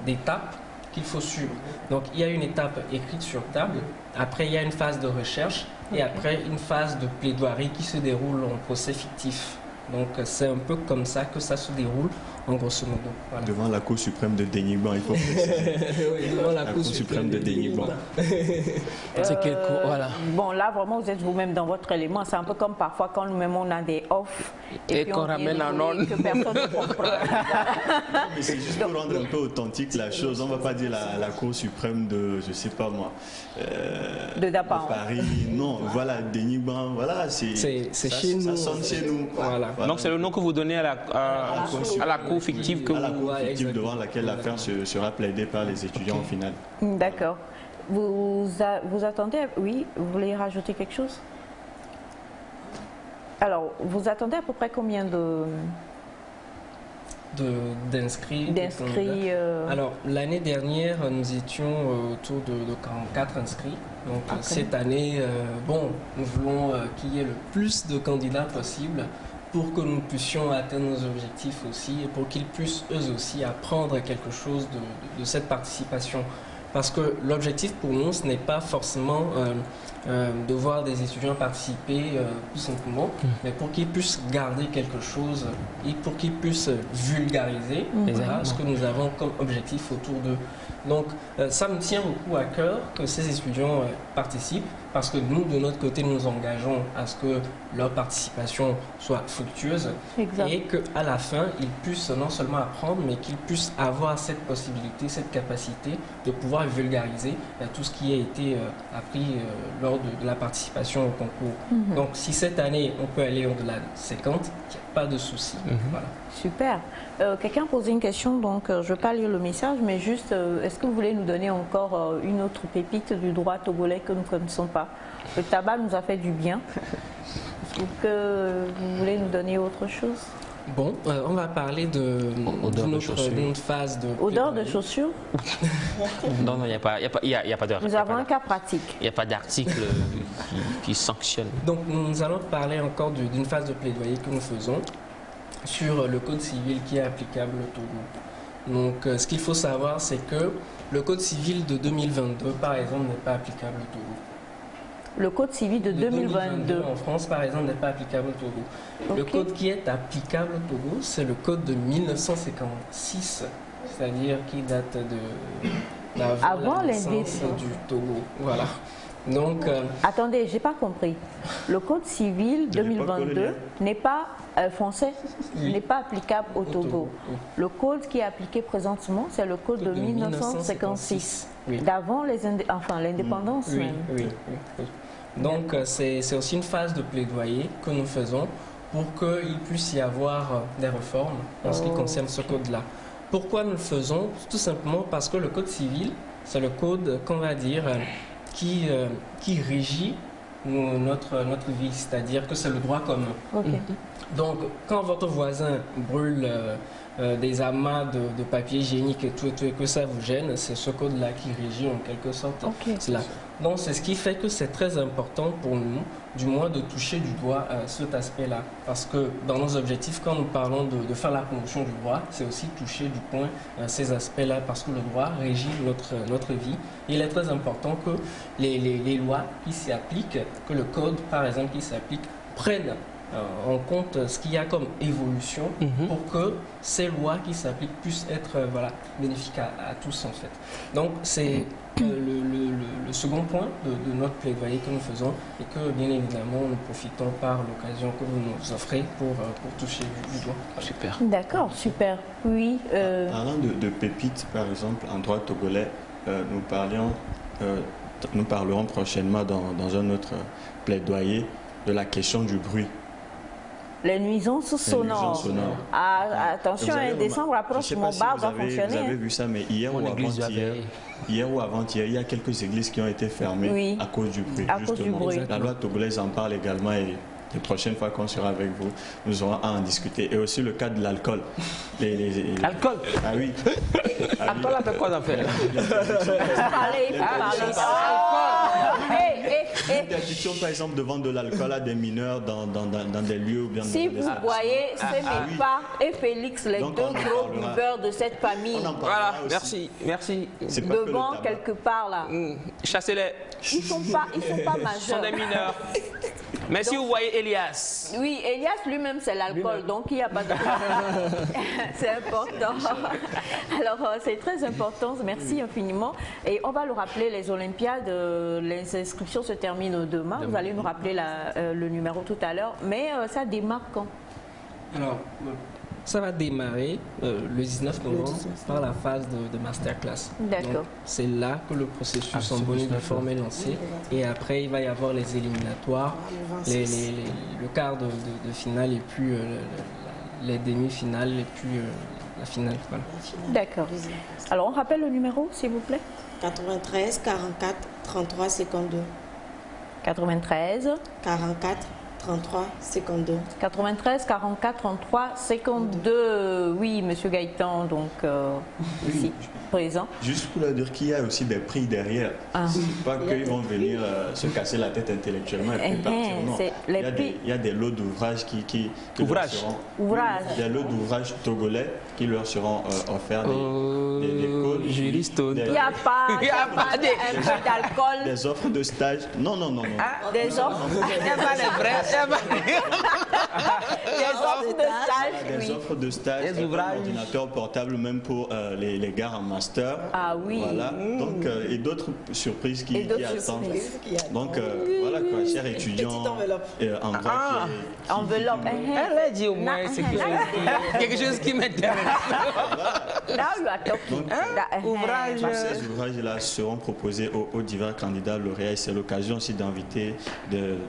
d'étapes qu'il faut suivre. Donc, il y a une étape écrite sur table. Après, il y a une phase de recherche. Et après, une phase de plaidoirie qui se déroule en procès fictif. Donc, c'est un peu comme ça que ça se déroule, en grosso modo. Voilà. Devant la Cour suprême de dénigrement, il faut préciser. Oui, devant la Cour suprême de dénigrement. C'est quel cours, voilà. Bon, là, vraiment, vous êtes vous-même dans votre élément. C'est un peu comme parfois quand nous-mêmes, on a des off et puis qu'on ramène en on. que personne ne comprend. Mais c'est juste pour rendre un peu authentique la chose. On ne va pas dire la Cour suprême de, je ne sais pas moi, de Paris. Non, voilà, dénigrement, voilà, c'est chez nous. Ça sonne chez nous. Voilà. Donc c'est le nom que vous donnez à la cour fictive que à la cour fictive devant laquelle l'affaire sera plaidée par les étudiants au final. D'accord. Vous attendez, oui, vous voulez rajouter quelque chose? Alors, vous attendez à peu près combien d'inscrits? Alors, l'année dernière, nous étions autour de 44 inscrits. Donc, cette année, nous voulons qu'il y ait le plus de candidats possible pour que nous puissions atteindre nos objectifs aussi et pour qu'ils puissent eux aussi apprendre quelque chose de cette participation. Parce que l'objectif pour nous, ce n'est pas forcément de voir des étudiants participer tout simplement, mais pour qu'ils puissent garder quelque chose et pour qu'ils puissent vulgariser ce que nous avons comme objectif autour d'eux. Donc, ça me tient beaucoup à cœur que ces étudiants participent parce que nous, de notre côté, nous engageons à ce que leur participation soit fructueuse et qu'à la fin, ils puissent non seulement apprendre, mais qu'ils puissent avoir cette possibilité, cette capacité de pouvoir vulgariser tout ce qui a été appris lors de la participation au concours. Donc, si cette année, on peut aller au-delà de 50, il n'y a pas de souci. Voilà. Super. Quelqu'un a posé une question, donc je ne vais pas lire le message, mais juste, est-ce que vous voulez nous donner encore une autre pépite du droit togolais que nous ne connaissons pas? Le tabac nous a fait du bien. Est-ce que vous voulez nous donner autre chose? Bon, on va parler d'une autre phase de... Odeur de chaussures? Non, il n'y a pas d'heure. Nous avons un cas pratique. Il n'y a pas d'article qui sanctionne. Donc, nous allons parler encore d'une phase de plaidoyer que nous faisons sur le code civil qui est applicable au Togo. Donc, ce qu'il faut savoir, c'est que le code civil de 2022, par exemple, n'est pas applicable au Togo. Le code civil de 2022 en France, par exemple, n'est pas applicable au Togo. Le code qui est applicable au Togo, c'est le code de 1956, c'est-à-dire qui date avant la naissance du Togo. Voilà. Donc, attendez, j'ai pas compris. Le code civil 2022 n'est pas français, n'est pas applicable au Togo. Le code qui est appliqué présentement, c'est le code de 1956, d'avant l'indépendance même. Oui. Donc, c'est aussi une phase de plaidoyer que nous faisons pour qu'il puisse y avoir des réformes en ce qui concerne ce code-là. Pourquoi nous le faisons? Tout simplement parce que le code civil, c'est le code, qu'on va dire, qui régit notre vie, c'est-à-dire que c'est le droit commun. Donc, quand votre voisin brûle des amas de papier hygiénique et tout, et que ça vous gêne, c'est ce code-là qui régit en quelque sorte cela. Donc, c'est ce qui fait que c'est très important pour nous, du moins, de toucher du doigt cet aspect-là. Parce que dans nos objectifs, quand nous parlons de faire la promotion du droit, c'est aussi toucher du point ces aspects-là, parce que le droit régit notre vie. Il est très important que les lois qui s'y appliquent, que le code, par exemple, qui s'applique, prennent en compte ce qu'il y a comme évolution pour que ces lois qui s'appliquent puissent être bénéfiques à tous en fait. Donc c'est le second point de notre plaidoyer que nous faisons et que bien évidemment nous profitons par l'occasion que vous nous offrez pour toucher du doigt. Super. D'accord, super. Oui. Parlant de pépites, par exemple, en droit togolais, nous parlerons prochainement dans un autre plaidoyer de la question du bruit. Les nuisances sonores. Ah, attention, décembre approche, mon bar va fonctionner. Vous avez vu ça, mais hier ou avant-hier, il y a quelques églises qui ont été fermées à cause du bruit. À cause du bruit. La loi togolaise en parle également et la prochaine fois qu'on sera avec vous, nous aurons à en discuter. Et aussi le cas de l'alcool. L'alcool? Ah oui. L'alcool avec quoi d'en faire? Parlez. L'interdiction, par exemple, de vendre de l'alcool à des mineurs dans des lieux ou bien si vous voyez Semefa et Félix, les deux gros buveurs de cette famille, voilà, merci. Devant quelque part là. Chassez-les. Ils sont pas majeurs. Ils sont des mineurs. Mais donc, si vous voyez Elias. Oui, Elias lui-même c'est l'alcool, donc il n'y a pas de... C'est important. Alors c'est très important, merci infiniment. Et on va le rappeler, les Olympiades, les inscriptions se terminent demain. Vous allez nous rappeler le numéro tout à l'heure. Mais ça démarre quand? Alors, ça va démarrer le 19 novembre par la phase de masterclass. D'accord. C'est là que le processus en bonne et due forme est lancé. Et après, il va y avoir les éliminatoires, le quart de finale et puis les demi-finales et puis la finale. Voilà. D'accord. Alors, on rappelle le numéro, s'il vous plaît. 93 44 33 52. 93 44 33 52. 93 44 33 52. Oui, Monsieur Gaëtan, donc ici présent. Juste pour leur dire qu'il y a aussi des prix derrière. C'est pas qu'ils vont venir se casser la tête intellectuellement et puis partir. Non. Il y a des lots d'ouvrages qui leur seront, des lots d'ouvrages togolais qui leur seront offerts, des codes, juristes. Il n'y a pas d'alcool. Des offres de stage. Non. Des offres. Des offres de stage, des ordinateurs portables même pour les gars en master. Ah oui. Voilà. Donc, et d'autres surprises qui attendent. Donc, voilà quoi, chers étudiants. En droit enveloppe. Elle a dit au moins quelque chose qui m'intéresse. Ces ouvrages-là seront proposés aux divers candidats lauréats et c'est l'occasion aussi d'inviter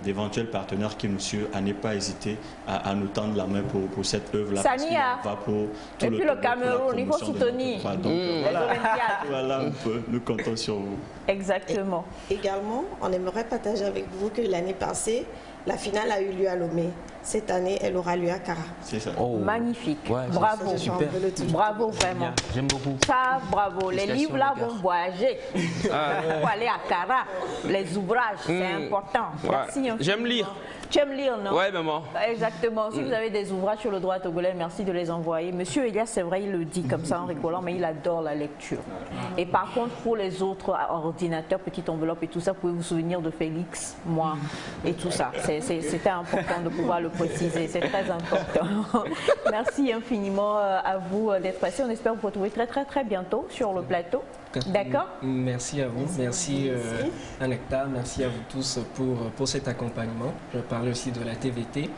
d'éventuels partenaires qui nous suivent à ne pas hésiter à nous tendre la main pour cette œuvre-là. Sania, et puis le Cameroun, il faut soutenir les Olympiades. Voilà, nous comptons sur vous. Exactement. Également, on aimerait partager avec vous que l'année passée, la finale a eu lieu à Lomé. Cette année, elle aura lieu à Kara. C'est ça. Magnifique. Ouais, bravo. Super. Bravo, vraiment. J'aime beaucoup. Ça, bravo. Les livres là vont voyager. Pour aller à Kara. Les ouvrages, c'est important. Merci. J'aime lire. Tu aimes lire, non? Oui, maman. Exactement. Si vous avez des ouvrages sur le droit togolais, merci de les envoyer. Monsieur Elias, c'est vrai, il le dit comme ça en rigolant, mais il adore la lecture. Et par contre, pour les autres ordinateurs, petite enveloppe et tout ça, vous pouvez vous souvenir de Félix, moi et tout ça. C'était important de pouvoir le préciser. C'est très important. Merci infiniment à vous d'être passé. On espère vous retrouver très bientôt sur le plateau. D'accord. Merci à vous, merci Anecta, merci à vous tous pour cet accompagnement. Je parlais aussi de la TVT,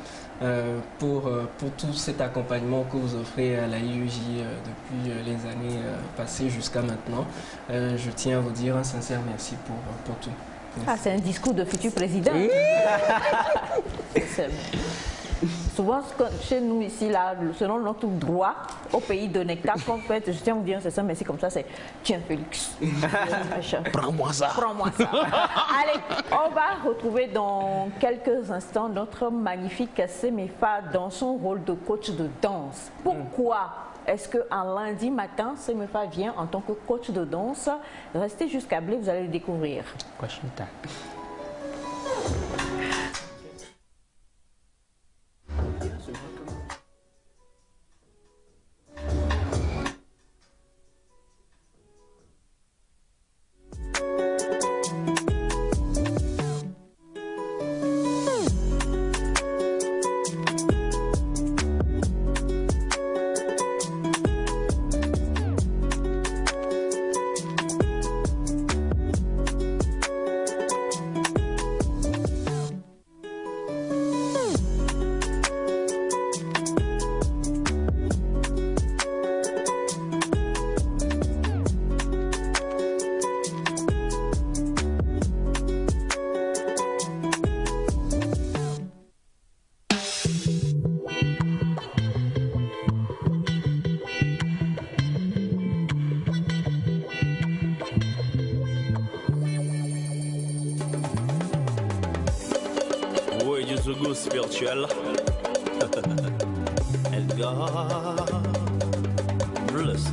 pour tout cet accompagnement que vous offrez à la IEJ depuis les années passées jusqu'à maintenant. Je tiens à vous dire un sincère merci pour tout. Merci. C'est un discours de futur président. Souvent, chez nous ici, là, selon notre droit, au pays de Nectar, qu'on fait, je tiens à vous dire, c'est ça, merci comme ça, c'est tiens Félix. Prends-moi ça. Prends-moi ça. Allez, on va retrouver dans quelques instants notre magnifique Semefa dans son rôle de coach de danse. Pourquoi est-ce qu'un lundi matin, Semefa vient en tant que coach de danse? Restez jusqu'à Blé, vous allez le découvrir. Zogo spirituel. Edgar. Bless.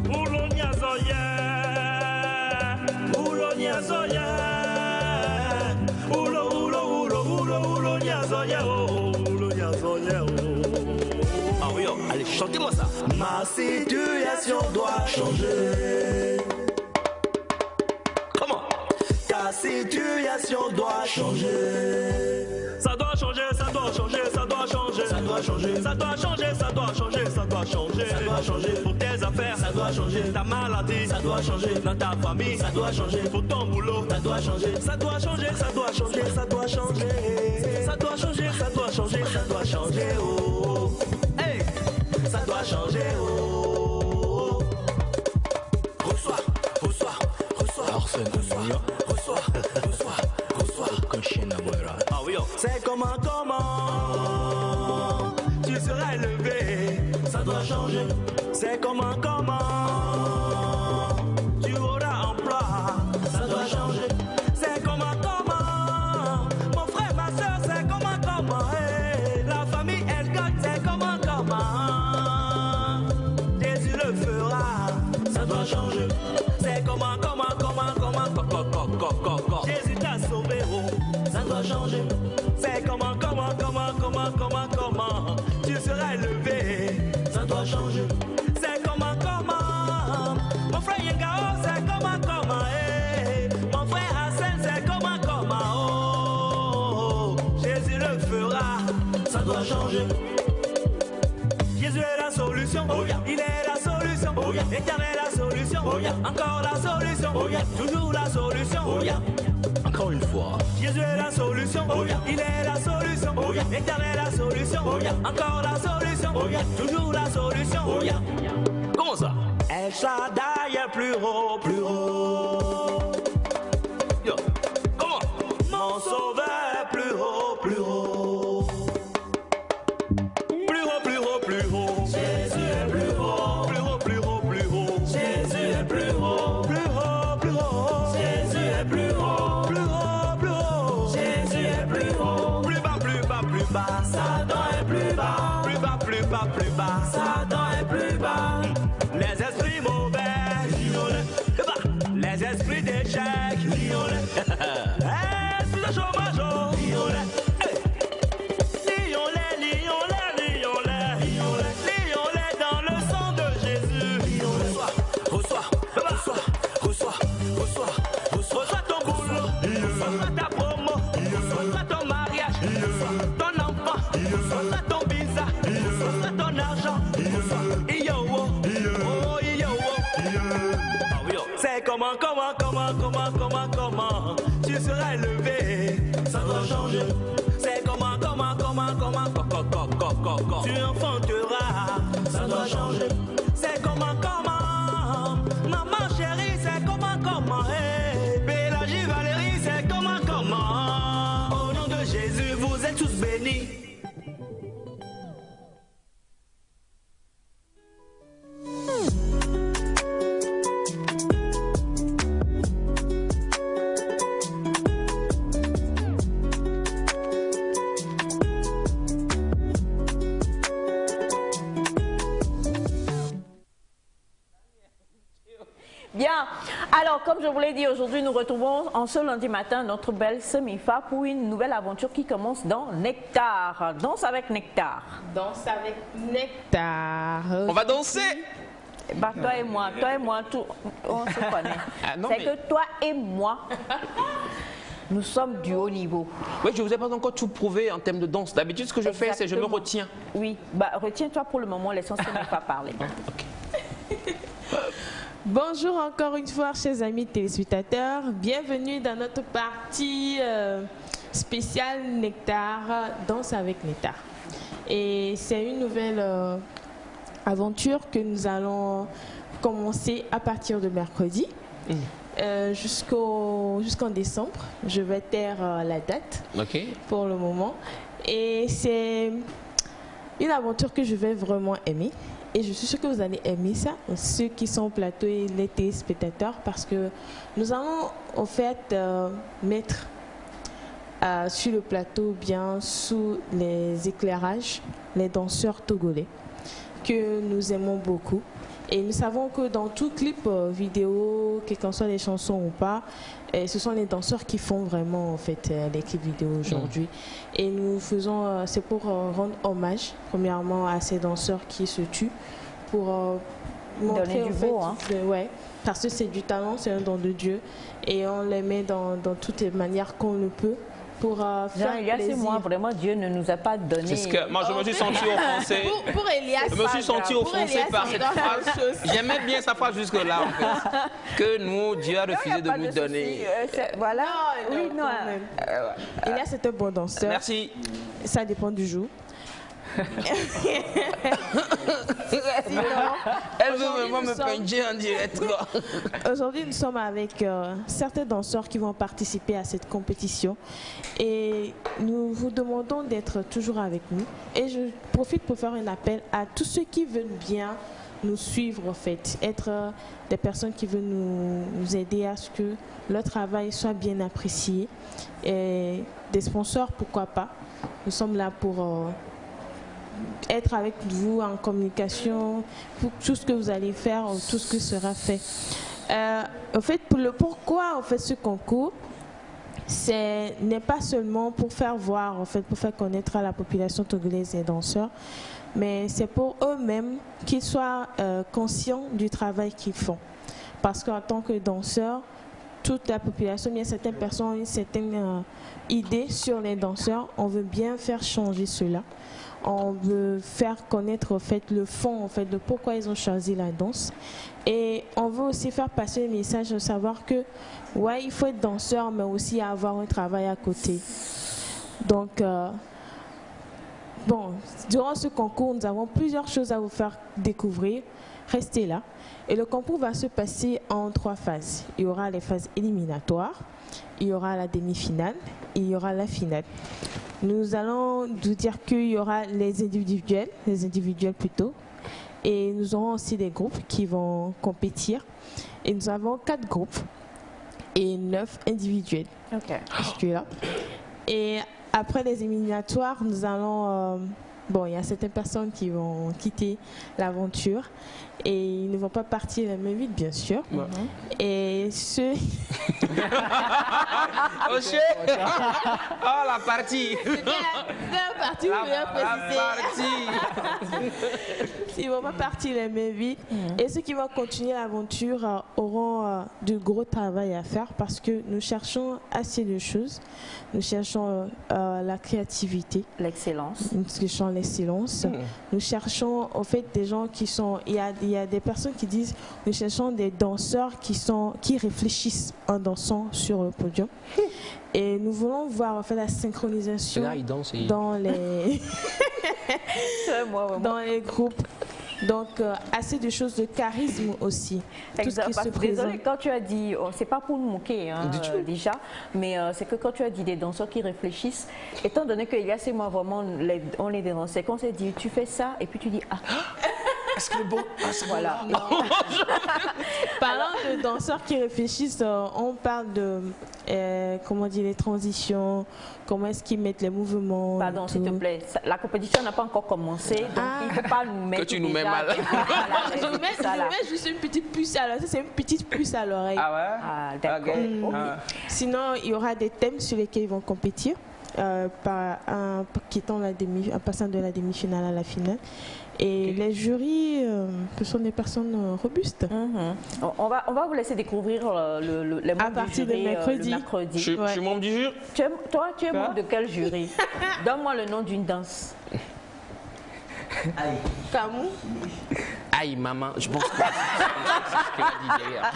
Oulonia Zoya. Oulonia Zoya. Oulonia Zoya. Oulonia Zoya. Ah oui, allez, chantez-moi ça. Ma situation doit changer. Comment? Ta situation doit changer. Ça doit changer, ça doit changer, ça doit changer. Ça doit changer, ça doit changer, ça doit changer, ça doit changer. Ça doit changer pour tes affaires, ça doit changer. Ta maladie, ça doit changer. Dans ta famille, ça doit changer. Pour ton boulot, ça doit changer. Ça doit changer, ça doit changer, ça doit changer. Ça doit changer, ça doit changer, ça doit changer. Oh, hey, ça doit changer. Oh, reçois, reçois, reçois. Arsène, reçois, reçois, reçois, reçois. Ah oui, c'est comment tu seras élevé, ça doit changer. C'est comment tu auras emploi, ça doit changer. C'est comment mon frère, ma soeur, c'est comment hey, la famille elle gagne, c'est comment Jésus le fera, ça doit changer. C'est comment Jésus t'a sauvé, oh, ça doit changer. C'est comment tu seras élevé, ça doit changer. C'est comment mon frère Yengao, c'est comment hey, mon frère Hassan, c'est comment oh, Jésus le fera, ça doit changer. Jésus est la solution, oh yeah. Il est la solution, oh yeah. Éternel la solution, oh yeah. Encore la solution, oh yeah. Toujours la solution, oh yeah. Encore une fois. Jésus est la solution, oh yeah. Il est la solution, oh yeah. Éternel la solution, oh yeah. Encore la solution, oh yeah. Toujours la solution, oh yeah. Comment ça? El Shaddai est plus haut, plus haut. Yo. Comment? Mon sauveur est plus haut, plus haut. Plus haut, plus haut, plus haut. Jésus est plus haut. Plus haut, plus haut, plus haut. Jésus est plus haut. Plus haut, plus haut. Jésus est plus haut. Plus haut, plus haut. Jésus est plus haut. Plus bas, plus bas, plus bas. Satan est plus bas. Plus bas, plus bas, plus bas. Satan est plus bas. Les esprits mauvais, les esprits d'échec, esprit de chômage, lions-les dans le sang de Jésus. Reçois ton boulot, reçois ta promo, reçois ton mariage, ton enfant, reçois ton visa, reçois ton argent, c'est comment tu seras élevé, ça doit changer. C'est comment tu enfanteras, ça doit changer. C'est comment maman chérie, c'est comment hey, Pélagie Valérie, c'est comment au nom de Jésus, vous êtes tous bénis. Bien, alors comme je vous l'ai dit, aujourd'hui nous retrouvons en ce lundi matin notre belle Semifa pour une nouvelle aventure qui commence dans Nectar. Danse avec Nectar. Danse avec Nectar. On va danser. Bah, toi et moi, tout, on se connaît. Ah, c'est que toi et moi, nous sommes du haut niveau. Oui, je ne vous ai pas encore tout prouvé en termes de danse. D'habitude, ce que je fais, c'est je me retiens. Oui, bah, retiens-toi pour le moment, l'essentiel n'est pas parler. Okay. Bonjour encore une fois, chers amis téléspectateurs. Bienvenue dans notre partie spéciale Nectar, Danse avec Nectar. Et c'est une nouvelle aventure que nous allons commencer à partir de mercredi jusqu'en décembre. Je vais taire la date pour le moment. Et c'est une aventure que je vais vraiment aimer. Et je suis sûre que vous allez aimer ça, ceux qui sont au plateau et les téléspectateurs, parce que nous allons en fait mettre sur le plateau, bien sous les éclairages, les danseurs togolais que nous aimons beaucoup. Et nous savons que dans tout clip vidéo, quelles qu'en soient les chansons ou pas, ce sont les danseurs qui font vraiment en fait les clips vidéo aujourd'hui. Et nous faisons, c'est pour rendre hommage premièrement à ces danseurs qui se tuent, pour montrer du beau, hein. Ouais, parce que c'est du talent, c'est un don de Dieu, et on les met dans toutes les manières qu'on le peut. Pour faire Elias plaisir. et moi, vraiment, Dieu ne nous a pas donné. C'est ce que moi je me suis senti offensé. Pour Elias, Je me suis senti offensé par cette phrase. J'aimais bien sa phrase jusque-là, en fait. Que nous, Dieu a refusé de nous donner. Voilà. Non, Oui, non. Elias est un bon danseur. Merci. Ça dépend du jour. Elle veut vraiment me puncher en direct. Aujourd'hui, nous sommes avec certains danseurs qui vont participer à cette compétition et nous vous demandons d'être toujours avec nous. Et je profite pour faire un appel à tous ceux qui veulent bien nous suivre, en fait, être des personnes qui veulent nous aider à ce que leur travail soit bien apprécié. Et des sponsors, pourquoi pas. Nous sommes là pour être avec vous en communication pour tout ce que vous allez faire, tout ce qui sera fait. En fait, pourquoi on fait ce concours, n'est pas seulement pour faire voir, en fait, pour faire connaître à la population togolaise et danseurs, mais c'est pour eux-mêmes qu'ils soient conscients du travail qu'ils font. Parce qu'en tant que danseurs, toute la population, bien certaines personnes ont une certaine idée sur les danseurs. On veut bien faire changer cela. On veut faire connaître en fait, le fond en fait, de pourquoi ils ont choisi la danse. Et on veut aussi faire passer le message de savoir que ouais, il faut être danseur, mais aussi avoir un travail à côté. Donc, bon, durant ce concours, nous avons plusieurs choses à vous faire découvrir. Restez là. Et le concours va se passer en 3 phases. Il y aura les phases éliminatoires, il y aura la demi-finale, et il y aura la finale. Nous allons vous dire qu'il y aura les individuels plutôt, et nous aurons aussi des groupes qui vont compétir. Et nous avons 4 groupes et 9 individuels. Ok. Là. Et après les éliminatoires, nous allons... bon, il y a certaines personnes qui vont quitter l'aventure et ils ne vont pas partir la même vite, bien sûr. Et ceux... Oh, la partie. La partie, ils ne vont pas partir la même vite. Et ceux qui vont continuer l'aventure auront du gros travail à faire parce que nous cherchons assez de choses. Nous cherchons la créativité. L'excellence. Nous cherchons l'excellence. Nous cherchons, en fait, des gens qui sont... Il y a des personnes qui disent, nous cherchons des danseurs qui réfléchissent en dansant sur le podium. Et nous voulons voir, en fait, la synchronisation dans les... dans les groupes. Donc, assez de choses de charisme aussi. Tout ce qui se présente. Désolée, quand tu as dit, c'est pas pour nous moquer hein, déjà, mais c'est que quand tu as dit des danseurs qui réfléchissent, étant donné que Elias et moi, vraiment, on les dénonçait, quand on s'est dit, tu fais ça, et puis tu dis, ah, est-ce que bon, voilà. Parlant de danseurs qui réfléchissent, on parle de, comment dire, les transitions, comment est-ce qu'ils mettent les mouvements. Pardon, s'il te plaît, la compétition n'a pas encore commencé, donc il ne faut pas nous mettre. Que tu nous mets mal. Je mets juste une petite puce à l'oreille. C'est une petite puce à l'oreille. Ah ouais? Ah, d'accord. Sinon, il y aura des thèmes sur lesquels ils vont compétir, en passant de la demi-finale à la finale. Et les jurys, ce sont des personnes robustes. On va vous laisser découvrir les membres à partir du jury, de mercredi. le mercredi. Je suis membre du jury. Toi, tu es membre de quel jury? Donne-moi le nom d'une danse. Camou. Aïe, maman, je pense que c'est ce qu'elle a dit derrière.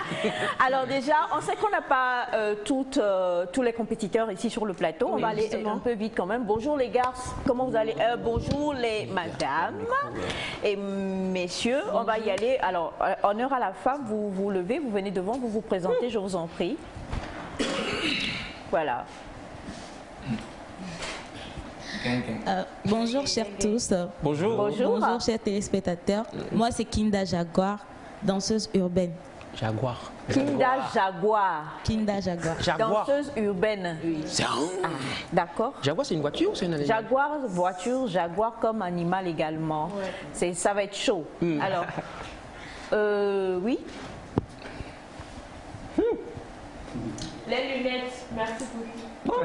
Alors déjà, on sait qu'on n'a pas tous les compétiteurs ici sur le plateau. On va aller un peu vite quand même. Bonjour les gars, comment vous allez? Bonjour les madames et messieurs, on va y aller. Alors, honneur à la femme, vous vous levez, vous venez devant, vous vous présentez, je vous en prie. Voilà. Bonjour chers tous. Bonjour. Bonjour chers téléspectateurs. Moi c'est Kinda Jaguar, danseuse urbaine. Jaguar. Kinda Jaguar. Kinda Jaguar. Jaguar. Danseuse urbaine. Oui. D'accord. Jaguar, c'est une voiture ou c'est un animal? Jaguar, voiture, jaguar comme animal également. Ouais. Ça va être chaud. Alors, oui. Les lunettes, merci beaucoup.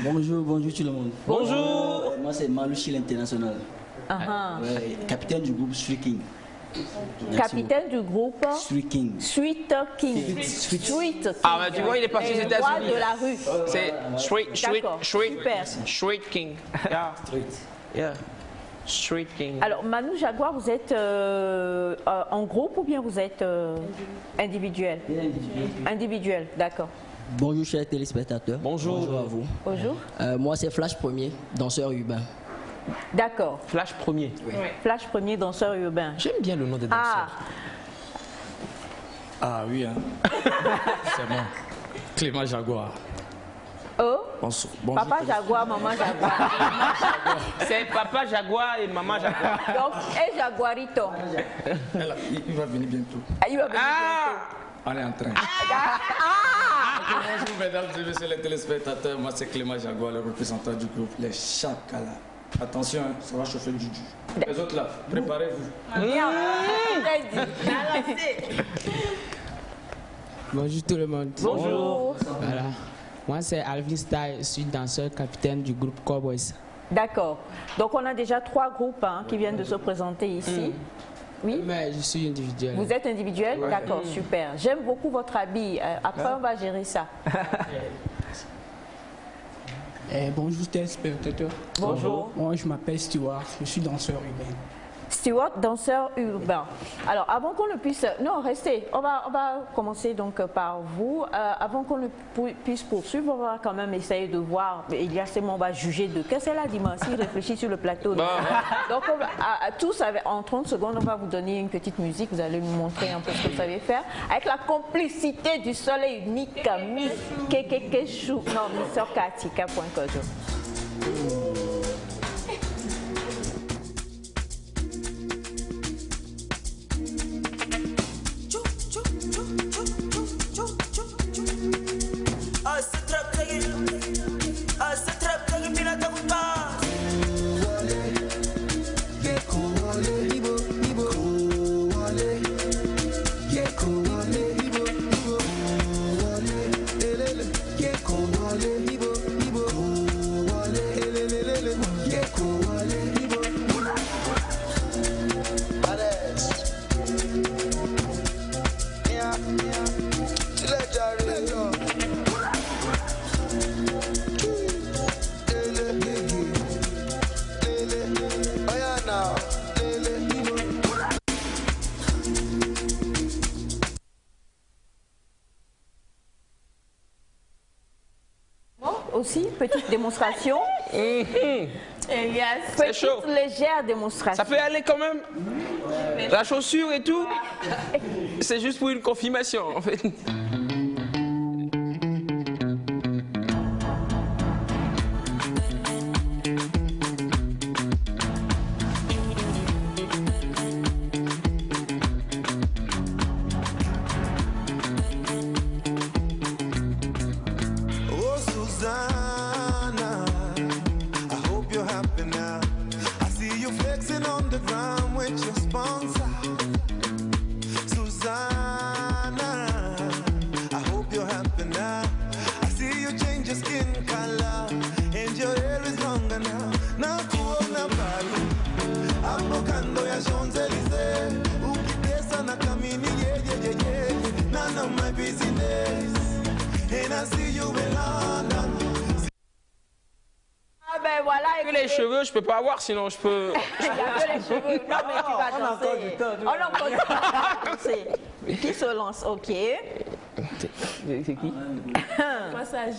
Bonjour tout le monde. Bonjour. Moi c'est Malouchi l'international. Ouais, capitaine du groupe Street King. Capitaine du groupe Street King. Street King. Street King. Ah, mais tu vois, il est parti aux États-Unis. Roi de la rue. C'est Street King. Yeah. Yeah. Street King. Alors, Manu Jaguar, vous êtes en groupe ou bien vous êtes individuel? Individuel, d'accord. Bonjour chers téléspectateurs. Bonjour. Bonjour à vous. Bonjour. Moi c'est Flash Premier, danseur urbain. D'accord. Flash Premier. Oui. Flash Premier, danseur urbain. J'aime bien le nom des danseurs. Ah oui, hein. C'est bon. Clément Jaguar. Oh. Bonjour. Papa Jaguar, maman Jaguar. C'est Papa Jaguar et Maman Jaguar. Donc, et Jaguarito. Il va venir bientôt. Il va venir bientôt. On est en train. Bonjour mesdames et messieurs les téléspectateurs, moi c'est Clément Jaguar, le représentant du groupe Les Chakala. Attention, hein, ça va chauffer du jus. Les autres là, préparez-vous. Bonjour tout le monde. Bonjour. Voilà. Moi c'est Alvin Style, je suis danseur capitaine du groupe Cowboys. D'accord. Donc on a déjà 3 groupes qui viennent de se présenter ici. Oui. Mais je suis individuel. Vous êtes individuel? Ouais. D'accord, super. J'aime beaucoup votre habit. Après, on va gérer ça. Bonjour téléspectateurs. Bonjour. Moi, je m'appelle Stewart, je suis danseur urbain. Stewart, danseur urbain. Alors, avant qu'on ne puisse... Non, restez. On va commencer donc par vous. Avant qu'on ne puisse poursuivre, on va quand même essayer de voir. Il y a ces mots, on va juger de qu'est-ce qu'elle a dit, il réfléchit sur le plateau. Donc, on va, tous, en 30 secondes, on va vous donner une petite musique. Vous allez nous montrer un peu ce que vous savez faire. Avec la complicité du soleil unique, Miss Kekekechou. Non, Miss Katika.kojo. Aussi, petite démonstration. Petite légère démonstration. Ça peut aller quand même. La chaussure et tout. C'est juste pour une confirmation en fait. Les cheveux, je peux pas avoir, sinon je peux. Les cheveux. Non, mais tu vas danser. On a encore du temps à danser. Qui se lance? Ok. C'est qui? Passage.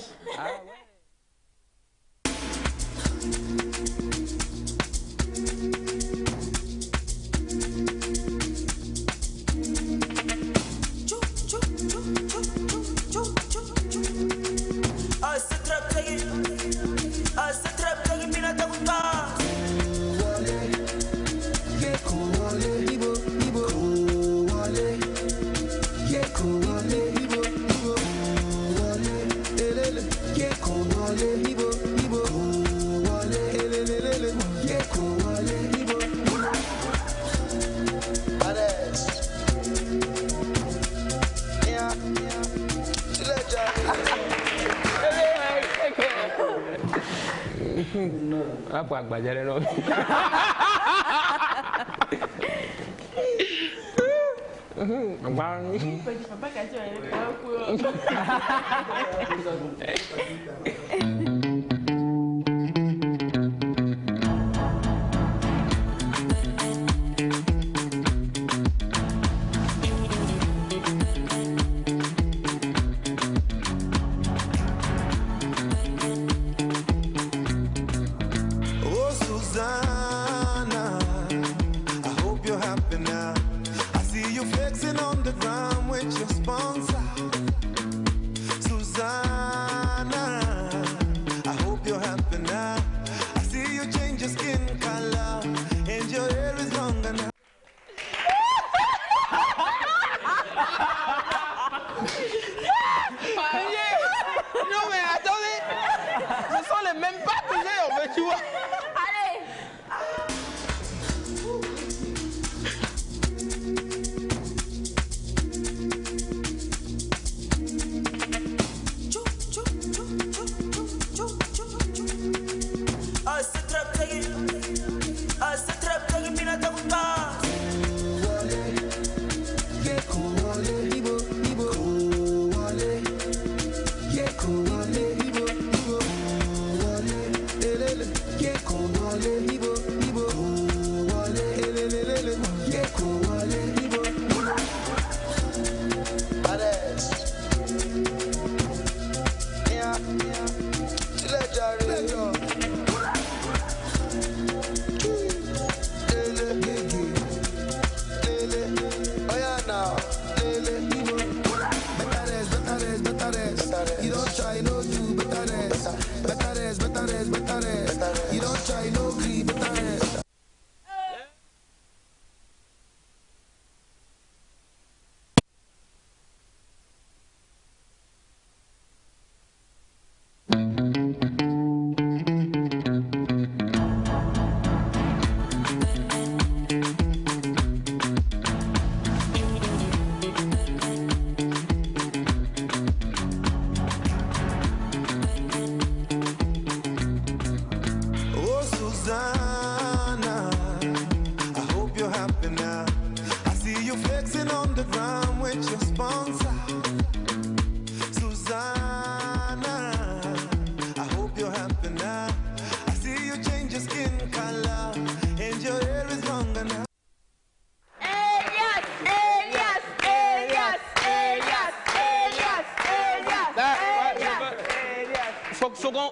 Apa agbajarẹ lọ. Non mais attendez, ce sont les mêmes pas que j'ai, mais tu vois. Allez.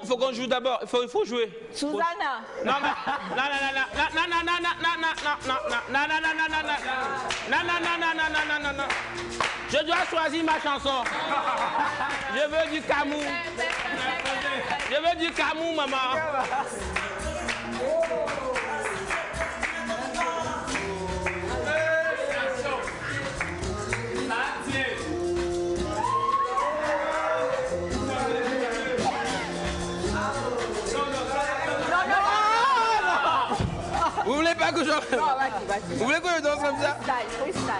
Faut qu'on joue d'abord. Il faut jouer. Susanna. Non mais non. Je dois choisir ma chanson. Je veux du Camus. Je veux du Camus, maman. Vous voulez pas que je... Non, vas-y. Vous voulez que je danse comme ça? Freestyle.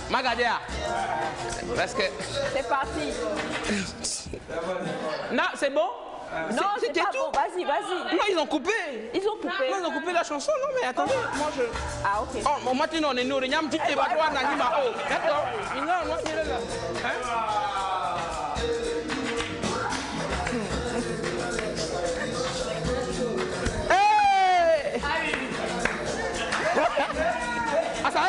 Magadia. Parce que... C'est parti. Non, c'est bon? Non, c'est pas bon. Vas-y. Non, ils ont coupé. Ils ont coupé la chanson. Non, mais attendez, moi je... Ah, ok. Oh, maintenant, on est nous, on est un petit débat. D'accord. Non, moi, je suis là. Ah, ça va.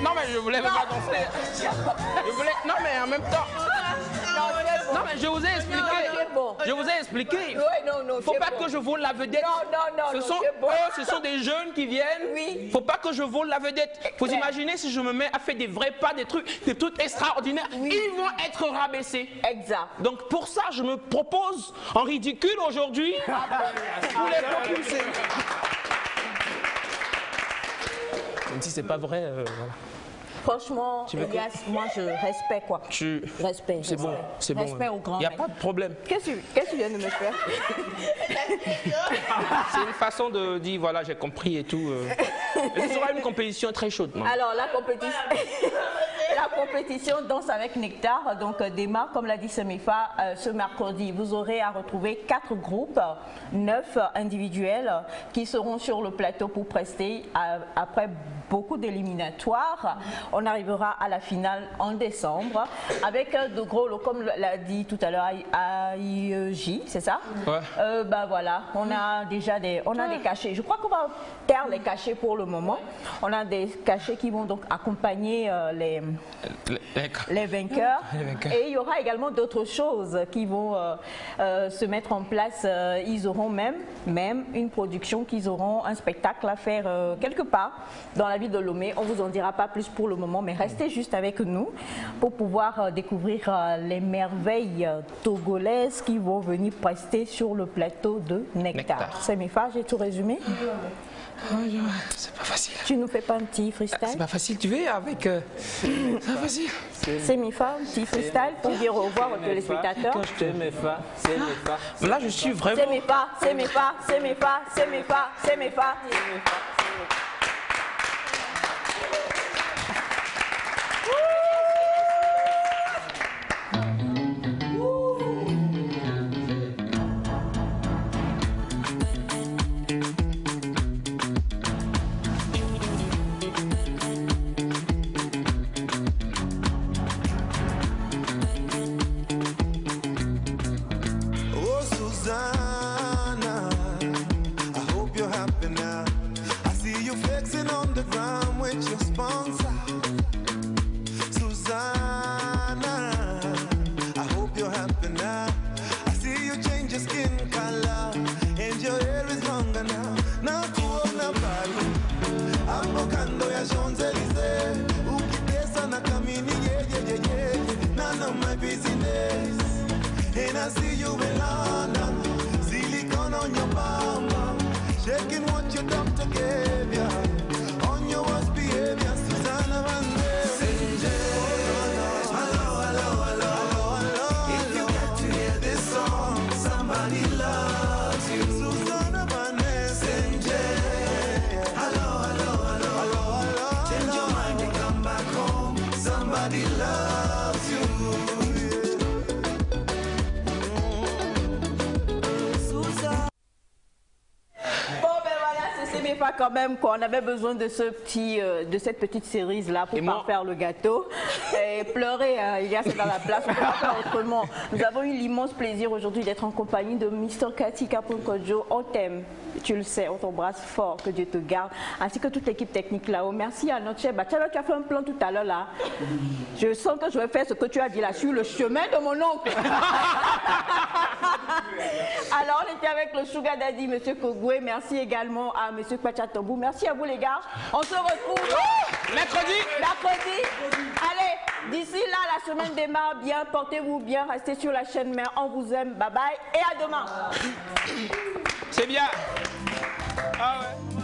Non mais je voulais pas danser. Je voulais... Non mais en même temps... Non mais je vous ai expliqué. Je vous ai expliqué. Il ne faut pas que je vole la vedette. Ce sont des jeunes qui viennent. Il ne faut pas que je vole la vedette. Il faut imaginer si je me mets à faire des vrais pas, des trucs extraordinaires. Ils vont être rabaissés. Exact. Donc pour ça, je me propose en ridicule aujourd'hui pour les propulser. Même si c'est pas vrai, voilà. Franchement, Elias, moi je respecte quoi. Respect. C'est bon, c'est bon. Respect au grand. Il n'y a pas de problème. Qu'est-ce que tu viens de me faire? C'est une façon de dire voilà, j'ai compris et tout. Ce sera une compétition très chaude. Non? Alors la compétition Danse avec Nectar donc démarre, comme l'a dit Semefa, ce mercredi. Vous aurez à retrouver 4 groupes, 9 individuels qui seront sur le plateau pour prester après beaucoup d'éliminatoires. On arrivera à la finale en décembre avec de gros lots, comme l'a dit tout à l'heure AIJ, c'est ça? Ouais. Ben voilà, on a déjà des cachets. Je crois qu'on va perdre les cachets pour le moment. On a des cachets qui vont donc accompagner les vainqueurs. Et il y aura également d'autres choses qui vont se mettre en place. Ils auront même une production, qu'ils auront un spectacle à faire quelque part dans la ville de Lomé. On ne vous en dira pas plus pour le moment, mais restez juste avec nous pour pouvoir découvrir les merveilles togolaises qui vont venir prester sur le plateau de Nectar. C'est mes phases, j'ai tout résumé. C'est pas facile. Tu nous fais pas un petit freestyle? C'est pas facile, tu veux avec... c'est pas facile. C'est mes femmes, un petit freestyle pour dire au revoir aux téléspectateurs. Quand je te mets pas, c'est mes pas. Là, je suis vraiment... C'est mes pas, c'est mes pas, c'est mes pas, c'est mes pas, c'est mes pas. Quand même qu'on avait besoin de cette petite cerise là pour pas faire le gâteau et pleurer. Il y a c'est dans la place, on peut pas faire autrement. Nous avons eu l'immense plaisir aujourd'hui d'être en compagnie de Mr. Cathy Kaponkojo. On t'aime, tu le sais, on t'embrasse fort, que Dieu te garde, ainsi que toute l'équipe technique là-haut. Merci à notre chef Bachalo, tu as fait un plan tout à l'heure là. Je sens que je vais faire ce que tu as dit là sur le chemin de mon oncle. Alors on était avec le Sugar Daddy, Monsieur Kogoué. Merci également à Monsieur Kwachatambou. Merci à vous les gars. On se retrouve mercredi. Allez, d'ici là, la semaine démarre bien. Portez-vous bien. Restez sur la chaîne mère. On vous aime. Bye bye et à demain. C'est bien. Ah ouais.